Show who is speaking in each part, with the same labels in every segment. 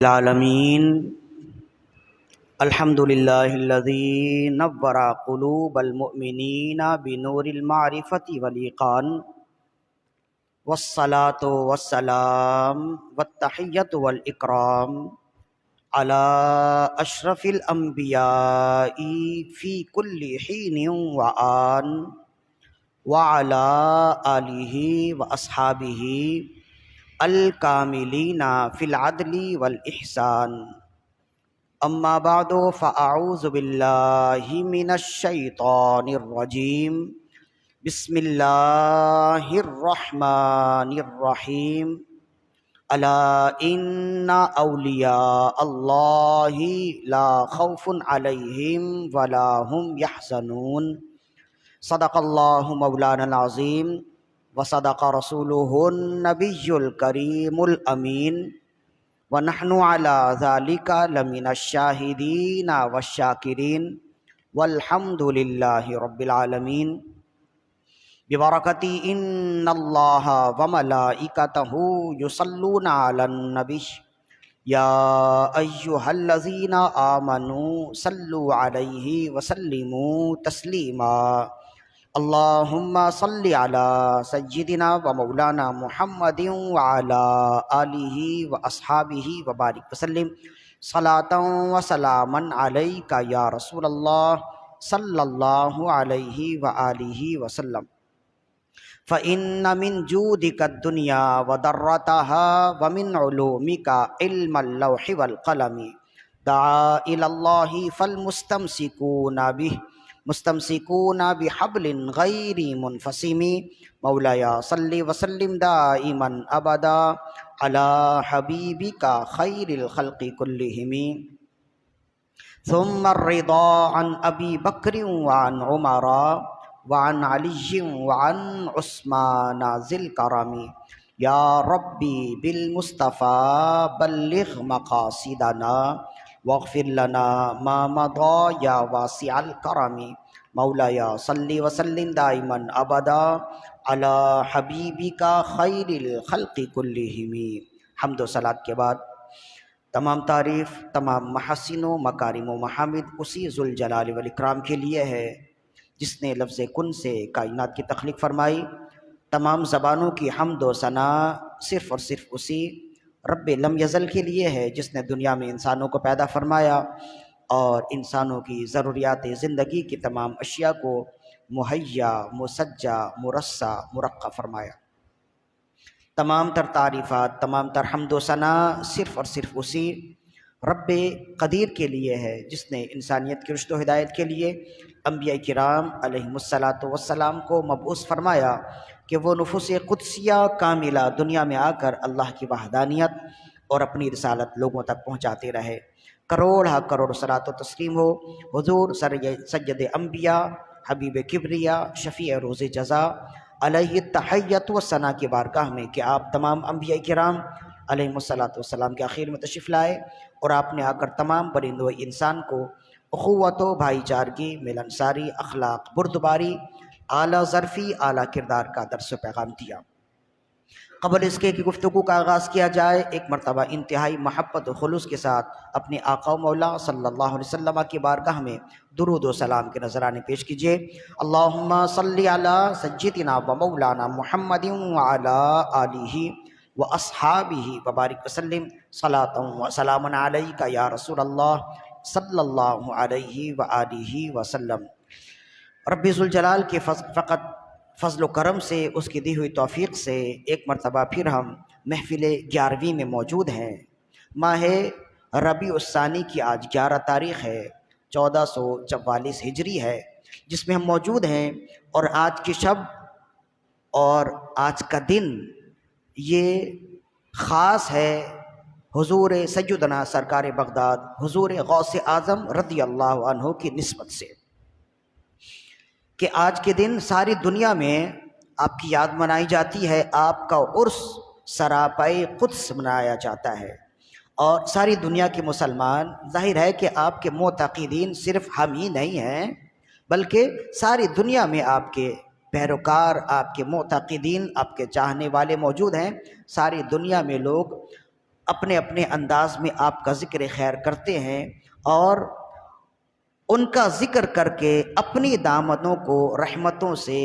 Speaker 1: العالمین الحمد للہ الذی نور قلوب المؤمنین بنور المعرفۃ والایقان والصلاة والسلام والتحیۃ والاکرام علی اشرف الانبیاء فی کل حین وآن وعلی آلہ واصحابہ الکاملین فی العدل والاحسان اما بعد فاعوذ باللہ من الشیطان الرجیم بسم اللہ الرحمن الرحیم الا ان اولیاء اللہ لا خوف علیہم ولا هم یحزنون صدق اللہ مولانا العظیم وصدق رسولہ النبی الکریم الامین ونحن على ذلك لمن الشاہدین والشاکرین والحمد للہ رب العالمین ببرکت ان اللہ وملائکتہ یصلون علی النبی یا ایہا الذین آمنوا صلوا علیہ وسلموا تسلیما اللہم صلی علی سیدنا و مولانا محمد وعلی آلہ واصحابہ وبارک وسلم صلاة و سلاما علیک یا رسول اللہ صلی اللہ علیہ وآلہ وسلم فإن من جودك الدنيا وضرتها ومن علومك علم اللوح والقلم دعا إلى الله فالمستمسكون به مستمسكون بحبل غير منفصم مولاي صل وسلم دائما أبدا على حبيبك خير الخلق كلهم ثم الرضا عن أبي بكر وعن عمر وعن علي وعن عثمان ذي الكرم يا ربي بالمصطفى بلغ مقاصدنا واغفر لنا ما مضى يا واسع الكرم مولاي صل وسلم دائما ابدا على حبيبك خير الخلق كلهم حمد و صلات کے بعد تمام تعریف تمام محاسن و مکارم و محامد اسی ذوالجلال والاکرام کے لیے ہے جس نے لفظ کن سے کائنات کی تخلیق فرمائی۔ تمام زبانوں کی حمد و ثنا صرف اور صرف اسی رب لم یزل کے لیے ہے جس نے دنیا میں انسانوں کو پیدا فرمایا اور انسانوں کی ضروریات زندگی کی تمام اشیاء کو مہیا مسجع مرصع مرقع فرمایا۔ تمام تر تعریفات تمام تر حمد و ثنا صرف اور صرف اسی رب قدیر کے لیے ہے جس نے انسانیت کی رشد و ہدایت کے لیے انبیاء کرام علیہم الصلاۃ والسلام کو مبعوث فرمایا کہ وہ نفوس قدسیہ کاملہ دنیا میں آ کر اللہ کی وحدانیت اور اپنی رسالت لوگوں تک پہنچاتے رہے۔ کروڑ ہا کروڑ صلاۃ و تسلیم ہو حضور سید انبیاء حبیب کبریا شفیع روز جزا علیہ تحیت و ثنا کی بارگاہ میں کہ آپ تمام انبیاء کرام علیہم الصلاۃ والسلام کے آخر میں تشریف لائے اور آپ نے آ کر تمام پرند و انسان کو اخوت و بھائی چارگی ملنساری اخلاق بردباری اعلیٰ ظرفی اعلیٰ کردار کا درس و پیغام دیا۔ قبل اس کے کہ گفتگو کا آغاز کیا جائے ایک مرتبہ انتہائی محبت و خلوص کے ساتھ اپنے آقا و مولا صلی اللہ علیہ وسلم کی بارگاہ میں درود و سلام کے نذرانے پیش کیجیے۔ اللہم صلی علی سیدنا و مولانا محمد وعلی آلہ واصحابہ وبارک وسلم صلاۃ و سلام علیک یا رسول اللہ صلی اللہ علیہ وآلہ وسلم۔ رب ذوالجلال کے فقط فضل و کرم سے اس کی دی ہوئی توفیق سے ایک مرتبہ پھر ہم محفل 11ویں میں موجود ہیں۔ ماہ ربیع الثانی کی آج 11 تاریخ ہے، 1444 ہجری ہے، جس میں ہم موجود ہیں، اور آج کی شب اور آج کا دن یہ خاص ہے حضور سیدنا سرکار بغداد حضور غوث اعظم رضی اللہ عنہ کی نسبت سے، کہ آج کے دن ساری دنیا میں آپ کی یاد منائی جاتی ہے، آپ کا عرس سراپائے قدس منایا جاتا ہے، اور ساری دنیا کے مسلمان، ظاہر ہے کہ آپ کے معتقدین صرف ہم ہی نہیں ہیں بلکہ ساری دنیا میں آپ کے پیروکار، آپ کے معتقدین، آپ کے چاہنے والے موجود ہیں۔ ساری دنیا میں لوگ اپنے اپنے انداز میں آپ کا ذکر خیر کرتے ہیں اور ان کا ذکر کر کے اپنی دامنوں کو رحمتوں سے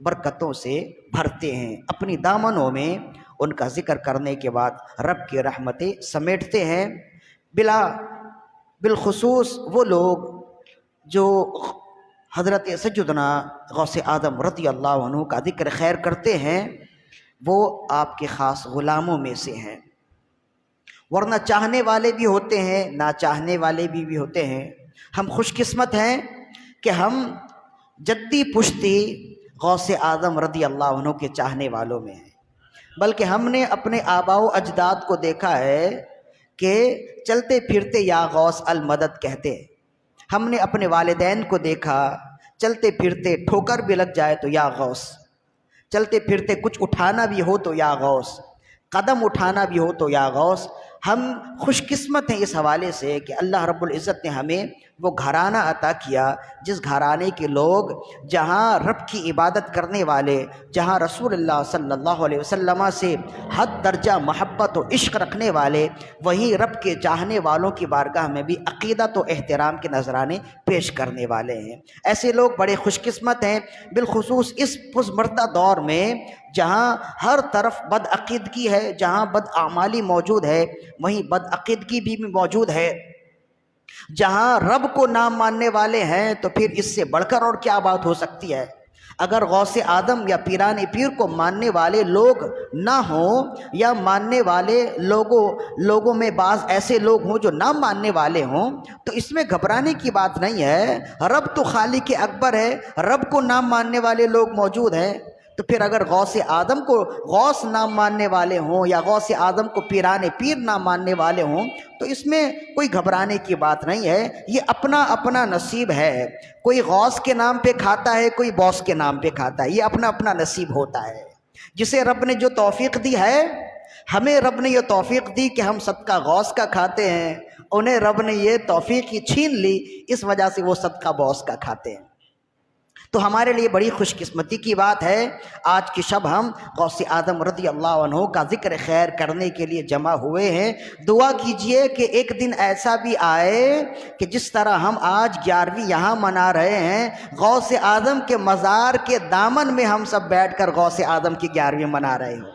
Speaker 1: برکتوں سے بھرتے ہیں، اپنی دامنوں میں ان کا ذکر کرنے کے بعد رب کی رحمتیں سمیٹتے ہیں۔ بالخصوص وہ لوگ جو حضرت سیدنا غوث اعظم رضی اللہ عنہ کا ذکر خیر کرتے ہیں وہ آپ کے خاص غلاموں میں سے ہیں، ورنہ چاہنے والے بھی ہوتے ہیں، نہ چاہنے والے بھی ہوتے ہیں۔ ہم خوش قسمت ہیں کہ ہم جدی پشتی غوث اعظم رضی اللہ عنہ کے چاہنے والوں میں ہیں، بلکہ ہم نے اپنے آباء و اجداد کو دیکھا ہے کہ چلتے پھرتے یا غوث المدد کہتے ہیں۔ ہم نے اپنے والدین کو دیکھا چلتے پھرتے ٹھوکر بھی لگ جائے تو یا غوث، چلتے پھرتے کچھ اٹھانا بھی ہو تو یا غوث، قدم اٹھانا بھی ہو تو یا غوث۔ ہم خوش قسمت ہیں اس حوالے سے کہ اللہ رب العزت نے ہمیں وہ گھرانہ عطا کیا جس گھرانے کے لوگ جہاں رب کی عبادت کرنے والے، جہاں رسول اللہ صلی اللہ علیہ وسلم سے حد درجہ محبت و عشق رکھنے والے، وہیں رب کے چاہنے والوں کی بارگاہ میں بھی عقیدت و احترام کے نذرانے پیش کرنے والے ہیں۔ ایسے لوگ بڑے خوش قسمت ہیں، بالخصوص اس پسمردہ دور میں جہاں ہر طرف بدعقیدگی ہے، جہاں بدعمالی موجود ہے وہیں بدعقیدگی بھی موجود ہے۔ جہاں رب کو نہ ماننے والے ہیں تو پھر اس سے بڑھ کر اور کیا بات ہو سکتی ہے۔ اگر غوث اعظم یا پیران پیر کو ماننے والے لوگ نہ ہوں یا ماننے والے لوگوں میں بعض ایسے لوگ ہوں جو نہ ماننے والے ہوں تو اس میں گھبرانے کی بات نہیں ہے۔ رب تو خالق اکبر ہے، رب کو نہ ماننے والے لوگ موجود ہیں، تو پھر اگر غوث اعظم کو غوث نہ ماننے والے ہوں یا غوث اعظم کو پیران پیر نہ ماننے والے ہوں تو اس میں کوئی گھبرانے کی بات نہیں ہے۔ یہ اپنا اپنا نصیب ہے، کوئی غوث کے نام پہ کھاتا ہے، کوئی بوس کے نام پہ کھاتا ہے، یہ اپنا اپنا نصیب ہوتا ہے۔ جسے رب نے جو توفیق دی ہے، ہمیں رب نے یہ توفیق دی کہ ہم صدقہ غوث کا کھاتے ہیں، انہیں رب نے یہ توفیق ہی چھین لی، اس وجہ سے وہ صدقہ بوس کا کھاتے ہیں۔ تو ہمارے لیے بڑی خوش قسمتی کی بات ہے آج کی شب ہم غوث اعظم رضی اللہ عنہ کا ذکر خیر کرنے کے لیے جمع ہوئے ہیں۔ دعا کیجئے کہ ایک دن ایسا بھی آئے کہ جس طرح ہم آج 11ویں یہاں منا رہے ہیں، غوث اعظم کے مزار کے دامن میں ہم سب بیٹھ کر غوث اعظم کی 11ویں منا رہے ہوں۔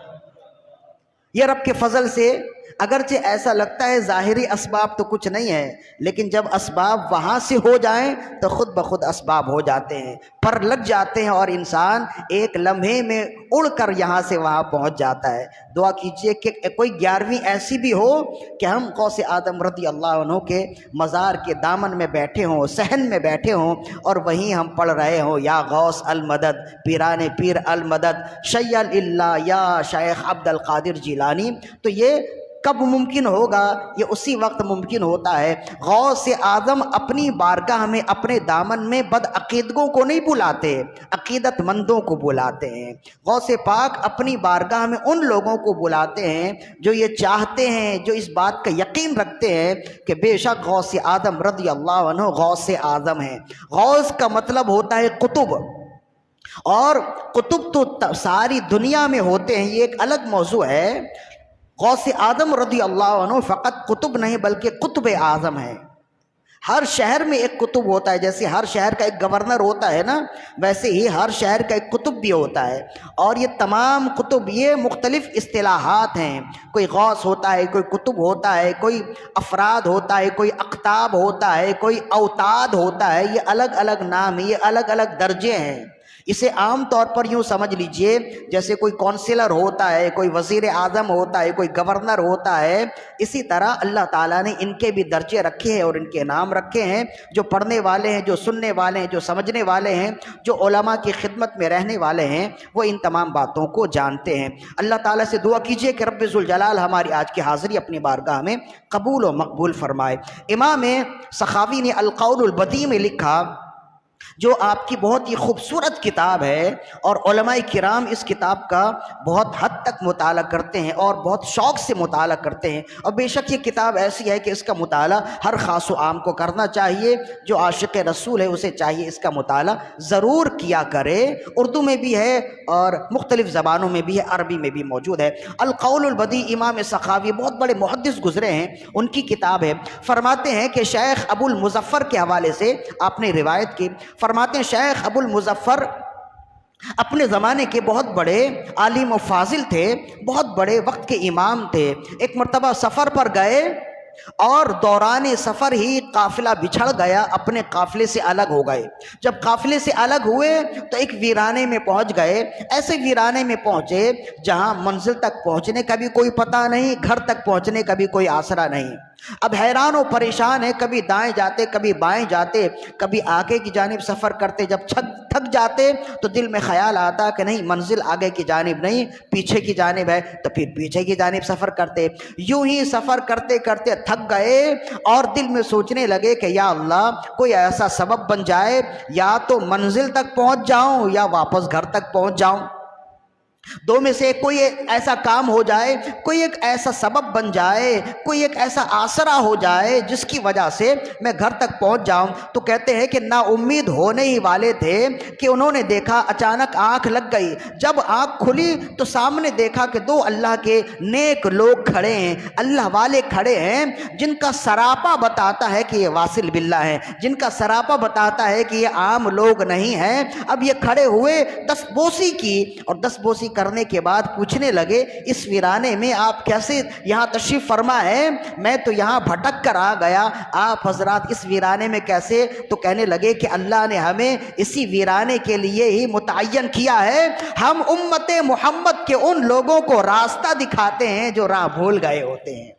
Speaker 1: یہ رب کے فضل سے، اگرچہ ایسا لگتا ہے ظاہری اسباب تو کچھ نہیں ہے، لیکن جب اسباب وہاں سے ہو جائیں تو خود بخود اسباب ہو جاتے ہیں، پر لگ جاتے ہیں اور انسان ایک لمحے میں اڑ کر یہاں سے وہاں پہنچ جاتا ہے۔ دعا کیجئے کہ کوئی 11ویں ایسی بھی ہو کہ ہم غوث اعظم رضی اللہ عنہ کے مزار کے دامن میں بیٹھے ہوں، صحن میں بیٹھے ہوں اور وہیں ہم پڑھ رہے ہوں یا غوث المدد، پیران پیر المدد، شیع اللہ یا شیخ عبد القادر جیلانی۔ تو یہ کب ممکن ہوگا؟ یہ اسی وقت ممکن ہوتا ہے۔ غوث اعظم اپنی بارگاہ میں اپنے دامن میں بدعقیدگوں کو نہیں بلاتے، عقیدت مندوں کو بلاتے ہیں۔ غوث پاک اپنی بارگاہ میں ان لوگوں کو بلاتے ہیں جو یہ چاہتے ہیں، جو اس بات کا یقین رکھتے ہیں کہ بے شک غوث اعظم رضی اللہ عنہ غوث اعظم ہیں۔ غوث کا مطلب ہوتا ہے قطب، اور قطب تو ساری دنیا میں ہوتے ہیں، یہ ایک الگ موضوع ہے۔ غوث اعظم رضی اللہ عنہ فقط قطب نہیں بلکہ قطب اعظم ہے۔ ہر شہر میں ایک قطب ہوتا ہے، جیسے ہر شہر کا ایک گورنر ہوتا ہے نا، ویسے ہی ہر شہر کا ایک قطب بھی ہوتا ہے۔ اور یہ تمام قطب یہ مختلف اصطلاحات ہیں، کوئی غوث ہوتا ہے، کوئی قطب ہوتا ہے، کوئی افراد ہوتا ہے، کوئی اقطاب ہوتا ہے، کوئی اوتاد ہوتا ہے، یہ الگ الگ نام ہیں، یہ الگ الگ درجے ہیں۔ اسے عام طور پر یوں سمجھ لیجئے جیسے کوئی کونسلر ہوتا ہے، کوئی وزیر اعظم ہوتا ہے، کوئی گورنر ہوتا ہے، اسی طرح اللہ تعالیٰ نے ان کے بھی درجے رکھے ہیں اور ان کے نام رکھے ہیں۔ جو پڑھنے والے ہیں، جو سننے والے ہیں، جو سمجھنے والے ہیں، جو علماء کی خدمت میں رہنے والے ہیں، وہ ان تمام باتوں کو جانتے ہیں۔ اللہ تعالیٰ سے دعا کیجئے کہ رب ذوالجلال ہماری آج کی حاضری اپنی بارگاہ میں قبول و مقبول فرمائے۔ امام سخاوی نے القول البدیع میں لکھا جو آپ کی بہت ہی خوبصورت کتاب ہے، اور علماء کرام اس کتاب کا بہت حد تک مطالعہ کرتے ہیں اور بہت شوق سے مطالعہ کرتے ہیں، اور بے شک یہ کتاب ایسی ہے کہ اس کا مطالعہ ہر خاص و عام کو کرنا چاہیے۔ جو عاشق رسول ہے اسے چاہیے اس کا مطالعہ ضرور کیا کرے۔ اردو میں بھی ہے اور مختلف زبانوں میں بھی ہے، عربی میں بھی موجود ہے۔ القول البدیع، امام سخاوی بہت بڑے محدث گزرے ہیں، ان کی کتاب ہے۔ فرماتے ہیں کہ شیخ ابو المظفر کے حوالے سے آپ نے روایت کی، فرماتے ہیں شیخ ابو المظفر اپنے زمانے کے بہت بڑے عالم و فاضل تھے، بہت بڑے وقت کے امام تھے۔ ایک مرتبہ سفر پر گئے اور دوران سفر ہی قافلہ بچھڑ گیا، اپنے قافلے سے الگ ہو گئے۔ جب قافلے سے الگ ہوئے تو ایک ویرانے میں پہنچ گئے۔ ایسے ویرانے میں پہنچے جہاں منزل تک پہنچنے کا بھی کوئی پتہ نہیں، گھر تک پہنچنے کا بھی کوئی آسرا نہیں۔ اب حیران و پریشان ہے، کبھی دائیں جاتے کبھی بائیں جاتے، کبھی آگے کی جانب سفر کرتے، جب تھک جاتے تو دل میں خیال آتا کہ نہیں منزل آگے کی جانب نہیں پیچھے کی جانب ہے، تو پھر پیچھے کی جانب سفر کرتے۔ یوں ہی سفر کرتے کرتے تھک گئے اور دل میں سوچنے لگے کہ یا اللہ کوئی ایسا سبب بن جائے، یا تو منزل تک پہنچ جاؤں یا واپس گھر تک پہنچ جاؤں، دو میں سے کوئی ایسا کام ہو جائے، کوئی ایک ایسا سبب بن جائے، کوئی ایک ایسا آسرا ہو جائے جس کی وجہ سے میں گھر تک پہنچ جاؤں۔ تو کہتے ہیں کہ نا امید ہونے ہی والے تھے کہ انہوں نے دیکھا اچانک آنکھ لگ گئی۔ جب آنکھ کھلی تو سامنے دیکھا کہ دو اللہ کے نیک لوگ کھڑے ہیں، اللہ والے کھڑے ہیں، جن کا سراپا بتاتا ہے کہ یہ واصل باللہ ہے، جن کا سراپا بتاتا ہے کہ یہ عام لوگ نہیں ہیں۔ اب یہ کھڑے ہوئے، دست بوسی کی، اور دست بوسی کرنے کے بعد پوچھنے لگے اس ویرانے میں آپ کیسے یہاں تشریف فرما ہے؟ میں تو یہاں بھٹک کر آ گیا، آپ حضرات اس ویرانے میں کیسے؟ تو کہنے لگے کہ اللہ نے ہمیں اسی ویرانے کے لیے ہی متعین کیا ہے، ہم امت محمد کے ان لوگوں کو راستہ دکھاتے ہیں جو راہ بھول گئے ہوتے ہیں۔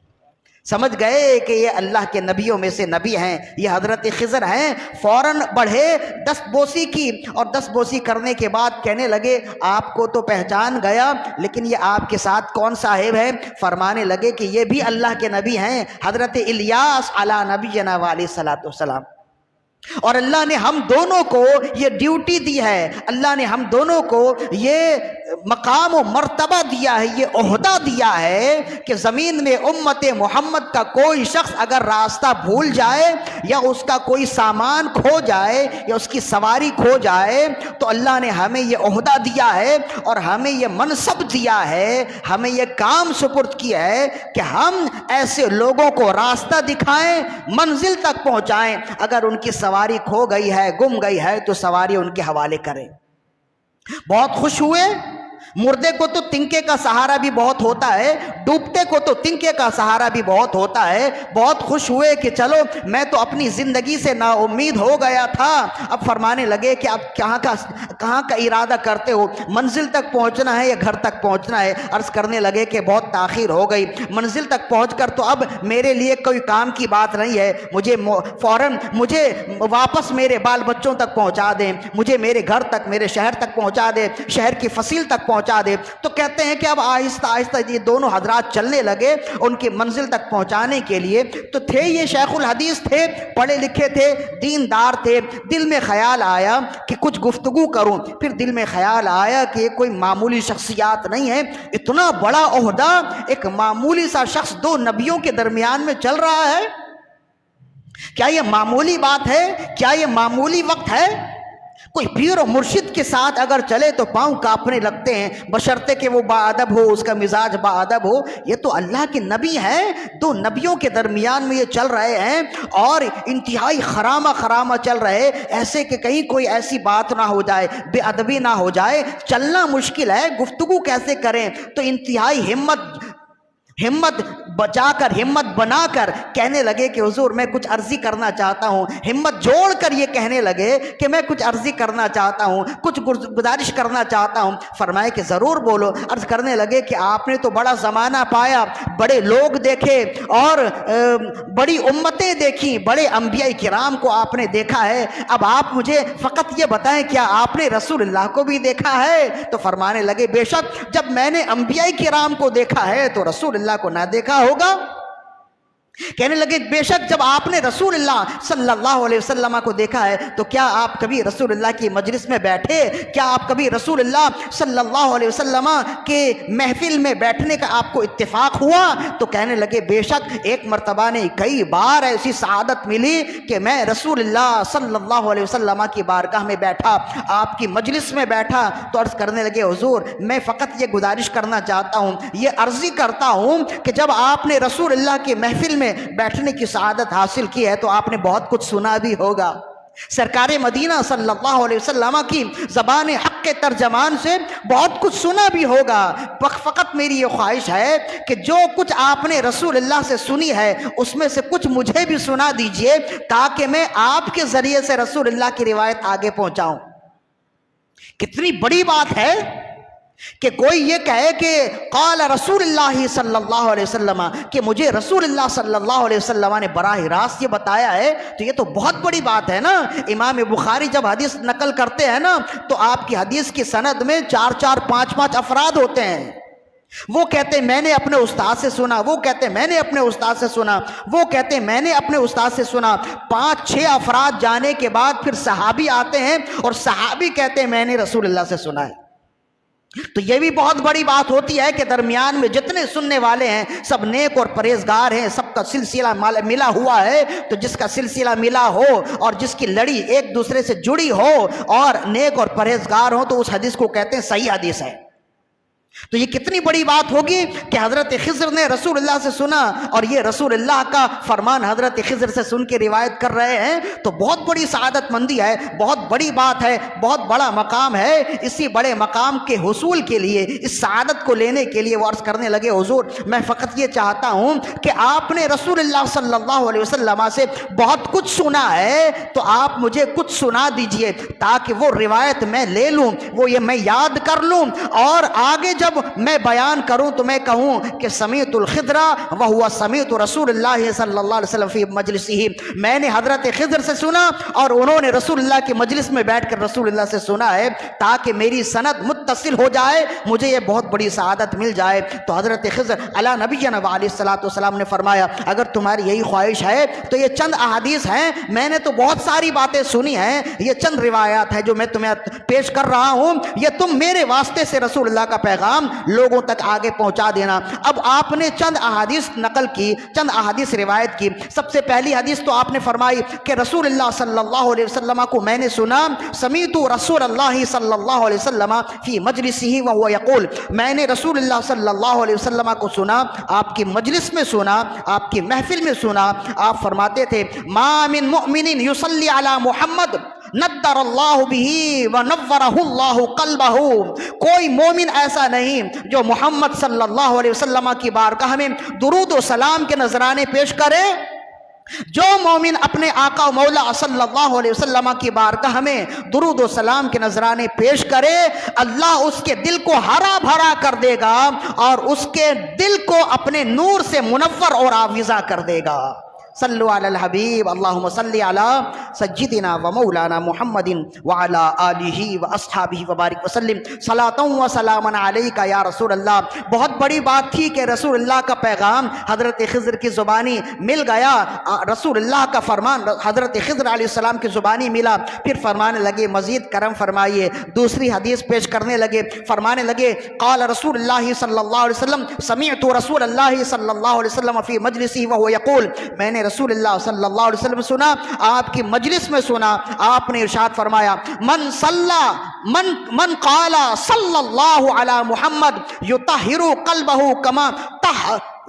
Speaker 1: سمجھ گئے کہ یہ اللہ کے نبیوں میں سے نبی ہیں، یہ حضرت خضر ہیں۔ فوراً بڑھے، دست بوسی کی، اور دست بوسی کرنے کے بعد کہنے لگے آپ کو تو پہچان گیا، لیکن یہ آپ کے ساتھ کون صاحب ہے؟ فرمانے لگے کہ یہ بھی اللہ کے نبی ہیں، حضرت الیاس علی نبینا علیہ الصلوۃ والسلام۔ اور اللہ نے ہم دونوں کو یہ ڈیوٹی دی ہے، اللہ نے ہم دونوں کو یہ مقام و مرتبہ دیا ہے، یہ عہدہ دیا ہے کہ زمین میں امت محمد کا کوئی شخص اگر راستہ بھول جائے یا اس کا کوئی سامان کھو جائے یا اس کی سواری کھو جائے تو اللہ نے ہمیں یہ عہدہ دیا ہے اور ہمیں یہ منصب دیا ہے، ہمیں یہ کام سپرد کیا ہے کہ ہم ایسے لوگوں کو راستہ دکھائیں، منزل تک پہنچائیں۔ اگر ان کی سواری کھو گئی ہے، گم گئی ہے، تو سواری ان کے حوالے کریں۔ بہت خوش ہوئے، مردے کو تو تنکے کا سہارا بھی بہت ہوتا ہے، ڈوبتے کو تو تنکے کا سہارا بھی بہت ہوتا ہے۔ بہت خوش ہوئے کہ چلو میں تو اپنی زندگی سے نا امید ہو گیا تھا۔ اب فرمانے لگے کہ اب کہاں کا ارادہ کرتے ہو؟ منزل تک پہنچنا ہے یا گھر تک پہنچنا ہے؟ عرض کرنے لگے کہ بہت تاخیر ہو گئی، منزل تک پہنچ کر تو اب میرے لیے کوئی کام کی بات نہیں ہے، مجھے واپس میرے بال بچوں تک پہنچا دیں، مجھے میرے گھر تک، میرے شہر تک پہنچا دیں، شہر کی فصیل تک پہنچا دے۔ تو کہتے ہیں کہ اب آہستہ آہستہ یہ دونوں حضرات چلنے لگے ان کی منزل تک پہنچانے کے لیے۔ تو تھے یہ شیخ الحدیث تھے، پڑھے لکھے تھے، دیندار تھے۔ دل میں خیال آیا کہ کچھ گفتگو کروں، پھر دل میں خیال آیا کہ یہ کوئی معمولی شخصیات نہیں ہے، اتنا بڑا عہدہ ایک معمولی سا شخص دو نبیوں کے درمیان میں چل رہا ہے، کیا یہ معمولی بات ہے؟ کیا یہ معمولی وقت ہے؟ کوئی پیر و مرشد کے ساتھ اگر چلے تو پاؤں کانپنے لگتے ہیں، بشرطے کہ وہ باادب ہو، اس کا مزاج باادب ہو۔ یہ تو اللہ کے نبی ہیں، دو نبیوں کے درمیان میں یہ چل رہے ہیں اور انتہائی خرامہ چل رہے، ایسے کہ کہیں کوئی ایسی بات نہ ہو جائے، بے ادبی نہ ہو جائے، چلنا مشکل ہے، گفتگو کیسے کریں؟ تو انتہائی ہمت بچا کر، ہمت بنا کر کہنے لگے کہ حضور میں کچھ عرضی کرنا چاہتا ہوں۔ ہمت جوڑ کر یہ کہنے لگے کہ میں کچھ عرضی کرنا چاہتا ہوں، کچھ گزارش کرنا چاہتا ہوں۔ فرمائے کہ ضرور بولو۔ عرض کرنے لگے کہ آپ نے تو بڑا زمانہ پایا، بڑے لوگ دیکھے اور بڑی امتیں دیکھی، بڑے انبیاء کرام کو آپ نے دیکھا ہے، اب آپ مجھے فقط یہ بتائیں کیا آپ نے رسول اللہ کو بھی دیکھا ہے؟ تو فرمانے لگے بے شک جب میں نے انبیاء کرام کو دیکھا ہے تو رسول اللہ کو نہ دیکھا ہوگا؟ کہنے لگے بے شک جب آپ نے رسول اللہ صلی اللہ علیہ وسلم کو دیکھا ہے تو کیا آپ کبھی رسول اللہ کی مجلس میں بیٹھے؟ کیا آپ کبھی رسول اللہ صلی اللہ علیہ وسلم کے محفل میں بیٹھنے کا آپ کو اتفاق ہوا؟ تو کہنے لگے بے شک ایک مرتبہ نہیں کئی بار ایسی سعادت ملی کہ میں رسول اللہ صلی اللہ علیہ وسلم کی بارگاہ میں بیٹھا، آپ کی مجلس میں بیٹھا تو عرض کرنے لگے حضور میں فقط یہ گزارش کرنا چاہتا ہوں، یہ عرضی کرتا ہوں کہ جب آپ نے رسول اللہ کی محفل میں بیٹھنے کی سعادت حاصل کی ہے تو آپ نے بہت کچھ سنا بھی ہوگا۔ سرکار مدینہ صلی اللہ علیہ وسلم کی زبان حق کے ترجمان سے بہت کچھ سنا بھی ہوگا۔ فقط میری یہ خواہش ہے کہ جو کچھ آپ نے رسول اللہ سے سنی ہے اس میں سے کچھ مجھے بھی سنا دیجئے تاکہ میں آپ کے ذریعے سے رسول اللہ کی روایت آگے پہنچاؤں۔ کتنی بڑی بات ہے کہ کوئی یہ کہے کہ قال رسول اللہ صلی اللہ علیہ وسلم، کہ مجھے رسول اللہ صلی اللہ علیہ وسلم نے براہ راست یہ بتایا ہے، تو یہ تو بہت بڑی بات ہے نا۔ امام بخاری جب حدیث نقل کرتے ہیں نا تو آپ کی حدیث کی سند میں 4 5 افراد ہوتے ہیں۔ وہ کہتے ہیں میں نے اپنے استاد سے سنا، وہ کہتے ہیں میں نے اپنے استاد سے سنا، وہ کہتے ہیں میں نے اپنے استاد سے سنا۔ 5 6 افراد جانے کے بعد پھر صحابی آتے ہیں اور صحابی کہتے ہیں میں نے رسول اللہ سے سنا ہے۔ تو یہ بھی بہت بڑی بات ہوتی ہے کہ درمیان میں جتنے سننے والے ہیں سب نیک اور پرہیزگار ہیں، سب کا سلسلہ ملا ہوا ہے۔ تو جس کا سلسلہ ملا ہو اور جس کی لڑی ایک دوسرے سے جڑی ہو اور نیک اور پرہیزگار ہو تو اس حدیث کو کہتے ہیں صحیح حدیث ہے۔ تو یہ کتنی بڑی بات ہوگی کہ حضرت خضر نے رسول اللہ سے سنا اور یہ رسول اللہ کا فرمان حضرت خضر سے سن کے روایت کر رہے ہیں، تو بہت بڑی سعادت مندی ہے، بہت بڑی بات ہے، بہت بڑا مقام ہے۔ اسی بڑے مقام کے حصول کے لیے، اس سعادت کو لینے کے لیے وہ عرض کرنے لگے حضور میں فقط یہ چاہتا ہوں کہ آپ نے رسول اللہ صلی اللہ علیہ وسلم سے بہت کچھ سنا ہے تو آپ مجھے کچھ سنا دیجئے تاکہ وہ روایت میں لے لوں، وہ یہ میں یاد کر لوں، اور آگے جب میں بیان کروں تو میں کہوں کہ سمیت الخضر وہو سمیت رسول اللہ صلی اللہ علیہ وسلم فی مجلسہ، میں نے حضرت خضر سے سنا اور انہوں نے رسول اللہ کی مجلس میں بیٹھ کر رسول اللہ سے سنا ہے، تاکہ میری سند متصل ہو جائے، مجھے یہ بہت بڑی سعادت مل جائے۔ تو حضرت خضر علی نبینا علیہ الصلوۃ والسلام نے فرمایا اگر تمہاری یہی خواہش ہے تو یہ چند احادیث ہیں، میں نے تو بہت ساری باتیں سنی ہیں، یہ چند روایات ہیں جو میں تمہیں پیش کر رہا ہوں، یہ تم میرے واسطے سے رسول اللہ کا پیغام لوگوں تک آگے پہنچا دینا۔ اب آپ نے چند احادیث نقل کی، چند احادیث روایت کی۔ سب سے پہلی حدیث تو آپ نے فرمائی کہ رسول اللہ صلی اللہ علیہ وسلم کو میں نے سنا، سمیت رسول اللہ صلی اللہ علیہ وسلم فی مجلسہ وہو یقول، میں نے رسول اللہ صلی اللہ علیہ وسلم کو سنا، آپ کی مجلس میں سنا، آپ کی محفل میں سنا، آپ فرماتے تھے ما من مؤمن یصلی علی محمد نضر اللہ بہ ونورہ اللہ قلبہ، کوئی مومن ایسا نہیں جو محمد صلی اللہ علیہ وسلم کی بارگاہ میں درود و سلام کے نذرانے پیش کرے۔ جو مومن اپنے آقا و مولا صلی اللہ علیہ وسلم کی بارگاہ میں درود و سلام کے نذرانے پیش کرے، اللہ اس کے دل کو ہرا بھرا کر دے گا اور اس کے دل کو اپنے نور سے منور اور آویزہ کر دے گا۔ صلو علی الحبیب اللہم صلی علی سیدنا و مولانا محمد وعلی آلہ و اصحابہ وبارک وسلم صلاۃ و سلام علیک یا رسول اللہ۔ بہت بڑی بات تھی کہ رسول اللہ کا پیغام حضرت خضر کی زبانی مل گیا، رسول اللہ کا فرمان حضرت خضر علیہ السلام کی زبانی ملا۔ پھر فرمانے لگے مزید کرم فرمائیے، دوسری حدیث پیش کرنے لگے، فرمانے لگے قال رسول اللہ صلی اللہ علیہ وسلم سمعت رسول اللہ صلی اللہ علیہ وسلم فی مجلسہ وہو یقول، میں نے رسول اللہ صلی اللہ علیہ وسلم سنا، آپ کی مجلس میں سنا، آپ نے ارشاد فرمایا من قال صلی اللہ علی محمد یطہر قلبہ کما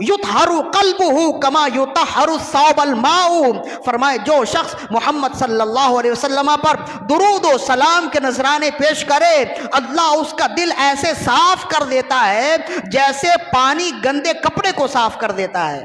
Speaker 1: یطہر قلبہ کما یطہر الثوب الماء، فرمائے جو شخص محمد صلی اللہ علیہ وسلم پر درود و سلام کے نذرانے پیش کرے، اللہ اس کا دل ایسے صاف کر دیتا ہے جیسے پانی گندے کپڑے کو صاف کر دیتا ہے۔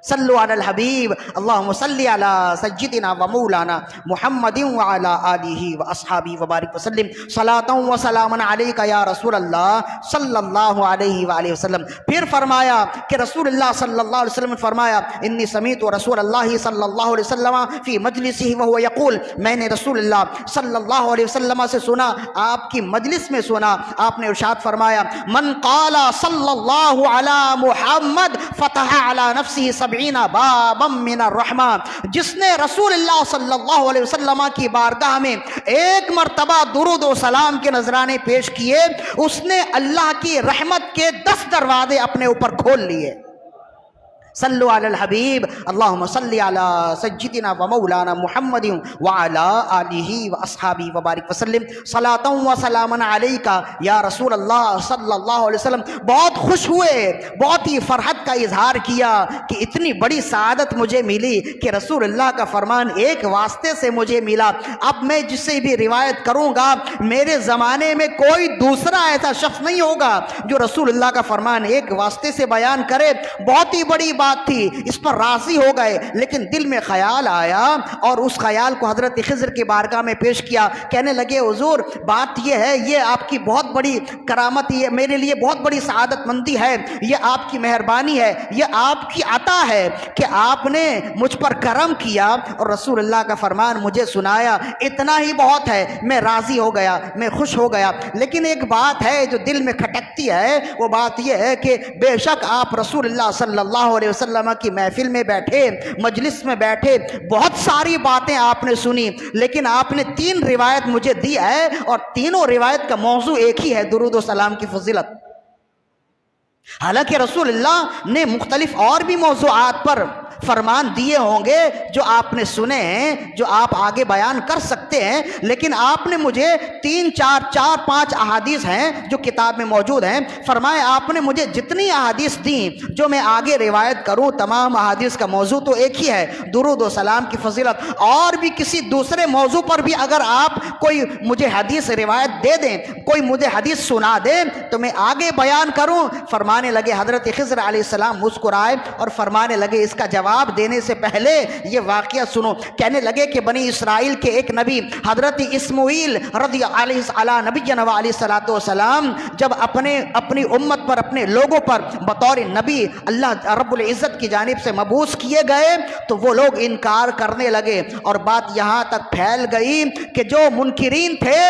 Speaker 1: صلو علی الحبیب اللہم صلی علی سیدنا و مولانا محمد وعلی آلہ و اصحابہ وبارک وسلم صلاۃ و سلام علیک یا رسول اللہ صلی اللہ علیہ وآلہ وسلم۔ پھر فرمایا کہ رسول اللہ صلی اللہ علیہ وسلم نے فرمایا انی سمیت رسول اللہ صلی اللہ علیہ وسلم فی مجلسہ وہو یقول، میں نے رسول اللہ صلی اللہ علیہ وسلم سے سنا، آپ کی مجلس میں سنا، آپ نے ارشاد فرمایا من قال صلی اللہ علی محمد فتح علی نفسہ 70 70 بابا من الرحمہ، جس نے رسول اللہ صلی اللہ علیہ وسلم کی بارگاہ میں ایک مرتبہ درود و سلام کے نذرانے پیش کیے، اس نے اللہ کی رحمت کے 10 دروازے اپنے اوپر کھول لیے۔ صلو علی الحبیب اللہم صلی علی سیدنا و مولانا محمد وعلی آلہ و اصحابہ وبارک وسلم صلاۃ و سلاما علیکہ یا رسول اللہ صلی اللہ علیہ وسلم۔ بہت خوش ہوئے، بہت ہی فرحت کا اظہار کیا کہ اتنی بڑی سعادت مجھے ملی کہ رسول اللہ کا فرمان ایک واسطے سے مجھے ملا۔ اب میں جس سے بھی روایت کروں گا، میرے زمانے میں کوئی دوسرا ایسا شخص نہیں ہوگا جو رسول اللہ کا فرمان ایک واسطے سے بیان کرے۔ بہت ہی بڑی بات تھی، اس پر راضی ہو گئے، لیکن دل میں خیال آیا اور اس خیال کو حضرت خضر کی بارگاہ میں پیش کیا۔ کہنے لگے حضور بات یہ ہے، یہ آپ کی بہت بڑی کرامت، یہ میرے لیے بہت بڑی سعادت مندی ہے، یہ آپ کی مہربانی ہے، یہ آپ کی عطا ہے کہ آپ نے مجھ پر کرم کیا اور رسول اللہ کا فرمان مجھے سنایا۔ اتنا ہی بہت ہے، میں راضی ہو گیا، میں خوش ہو گیا۔ لیکن ایک بات ہے جو دل میں کھٹکتی ہے، وہ بات یہ ہے کہ بے شک آپ رسول اللہ صلی اللہ علیہ وسلم کی محفل میں بیٹھے، مجلس میں بیٹھے، بہت ساری باتیں آپ نے سنی، لیکن آپ نے 3 روایت مجھے دی ہے اور تینوں روایت کا موضوع ایک ہی ہے، درود و سلام کی فضیلت۔ حالانکہ رسول اللہ نے مختلف اور بھی موضوعات پر فرمان دیے ہوں گے جو آپ نے سنے ہیں، جو آپ آگے بیان کر سکتے ہیں، لیکن آپ نے مجھے 4-5 احادیث ہیں جو کتاب میں موجود ہیں، فرمائے آپ نے مجھے جتنی احادیث دیں جو میں آگے روایت کروں، تمام احادیث کا موضوع تو ایک ہی ہے، درود و سلام کی فضیلت۔ اور بھی کسی دوسرے موضوع پر بھی اگر آپ کوئی مجھے حدیث روایت دے دیں، کوئی مجھے حدیث سنا دیں تو میں آگے بیان کروں۔ فرمانے لگے، حضرت خضر علیہ السلام مسکرائے اور فرمانے لگے اس کا جواب دینے سے پہلے یہ واقعہ سنو۔ کہنے لگے کہ بنی اسرائیل کے ایک نبی حضرت اسماعیل رضی علیہ نبینا علیہ الصلوۃ والسلام جب اپنی امت پر، اپنے لوگوں پر بطور نبی اللہ رب العزت کی جانب سے مبعوث کیے گئے تو وہ لوگ انکار کرنے لگے، اور بات یہاں تک پھیل گئی کہ جو منکرین تھے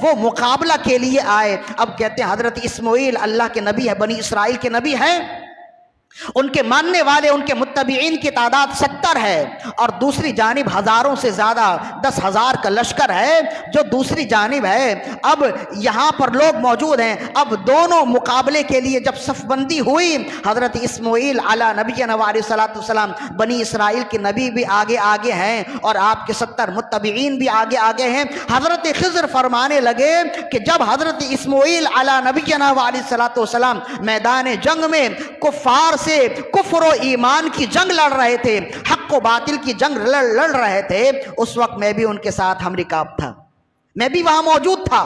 Speaker 1: وہ مقابلہ کے لیے آئے۔ اب کہتے ہیں حضرت اسماعیل اللہ کے نبی ہے، بنی اسرائیل کے نبی ہیں، ان کے ماننے والے، ان کے متبعین کی تعداد 70 ہے، اور دوسری جانب ہزاروں سے زیادہ 10,000 کا لشکر ہے جو دوسری جانب ہے۔ اب یہاں پر لوگ موجود ہیں، اب دونوں مقابلے کے لیے جب صف بندی ہوئی، حضرت اسماعیل علی نبینا علیہ الصلوۃ والسلام، بنی اسرائیل کے نبی بھی آگے آگے ہیں اور آپ کے 70 متبعین بھی آگے آگے ہیں۔ حضرت خضر فرمانے لگے کہ جب حضرت اسماعیل علی نبینا علیہ الصلوۃ والسلام میدان جنگ میں کفار سے کفر و ایمان کی جنگ لڑ رہے تھے، حق و باطل کی جنگ لڑ رہے تھے، اس وقت میں بھی ان کے ساتھ ہم رکاب تھا، میں بھی وہاں موجود تھا۔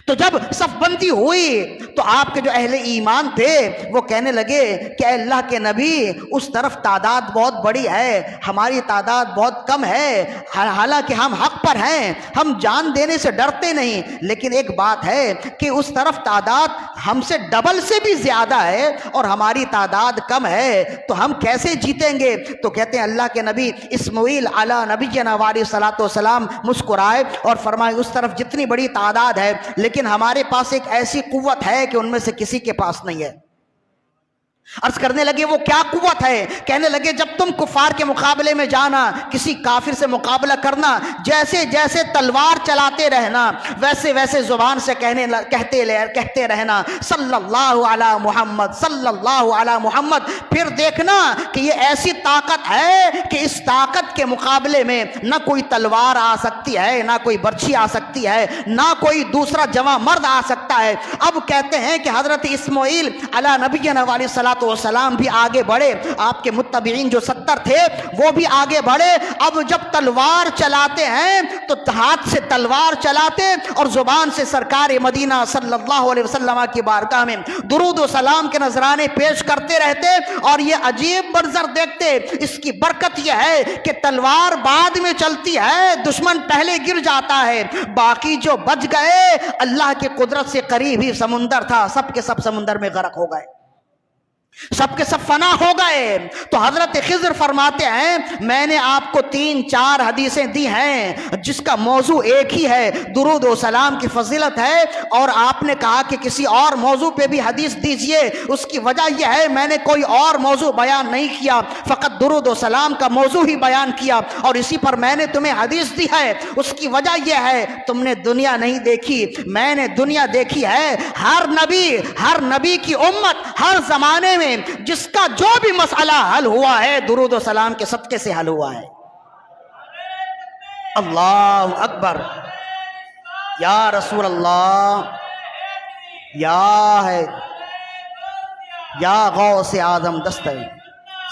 Speaker 1: تو جب صف بندی ہوئی تو آپ کے جو اہل ایمان تھے وہ کہنے لگے کہ اے اللہ کے نبی، اس طرف تعداد بہت بڑی ہے، ہماری تعداد بہت کم ہے، حالانکہ ہم حق پر ہیں، ہم جان دینے سے ڈرتے نہیں، لیکن ایک بات ہے کہ اس طرف تعداد ہم سے ڈبل سے بھی زیادہ ہے اور ہماری تعداد کم ہے، تو ہم کیسے جیتیں گے؟ تو کہتے ہیں اللہ کے نبی اسماعیل علی نبینا علیہ الصلوۃ والسلام مسکرائے اور فرمائے اس طرف جتنی بڑی تعداد ہے، لیکن ہمارے پاس ایک ایسی قوت ہے کہ ان میں سے کسی کے پاس نہیں ہے۔ عرض کرنے لگے وہ کیا قوت ہے؟ کہنے لگے جب تم کفار کے مقابلے میں جانا، کسی کافر سے مقابلہ کرنا، جیسے جیسے تلوار چلاتے رہنا، ویسے ویسے زبان سے کہتے رہنا صلی اللہ علی محمد، صلی اللہ علی محمد۔ پھر دیکھنا کہ یہ ایسی طاقت ہے کہ اس طاقت کے مقابلے میں نہ کوئی تلوار آ سکتی ہے، نہ کوئی برچھی آ سکتی ہے، نہ کوئی دوسرا جواں مرد آ سکتا ہے۔ اب کہتے ہیں کہ حضرت اسماعیل علی نبینا علیہ الصلوۃ والسلام بھی آگے بڑھے، آپ کے متبعین جو 70 تھے وہ بھی آگے بڑھے۔ اب جب تلوار چلاتے ہیں تو ہاتھ سے تلوار چلاتے اور زبان سے سرکار مدینہ صلی اللہ علیہ وسلم کی بارگاہ میں درود و سلام کے نذرانے پیش کرتے رہتے، اور یہ عجیب منظر دیکھتے۔ اس کی برکت یہ ہے کہ تلوار بعد میں چلتی ہے، دشمن پہلے گر جاتا ہے، باقی جو بچ گئے اللہ کی قدرت سے قریب ہی سمندر تھا، سب کے سب سمندر میں غرق ہو گئے۔ سب کے سب فنا ہو گئے۔ تو حضرت خضر فرماتے ہیں میں نے آپ کو 3-4 حدیثیں دی ہیں جس کا موضوع ایک ہی ہے، درود و سلام کی فضیلت ہے، اور آپ نے کہا کہ کسی اور موضوع پہ بھی حدیث دیجئے۔ اس کی وجہ یہ ہے میں نے کوئی اور موضوع بیان نہیں کیا، فقط درود و سلام کا موضوع ہی بیان کیا، اور اسی پر میں نے تمہیں حدیث دی ہے۔ اس کی وجہ یہ ہے تم نے دنیا نہیں دیکھی، میں نے دنیا دیکھی ہے۔ ہر نبی کی امت ہر زمانے میں جس کا جو بھی مسئلہ حل ہوا ہے درود و سلام کے صدقے سے حل ہوا ہے۔ اللہ اکبر، یا رسول اللہ، یا غوث اعظم دستہ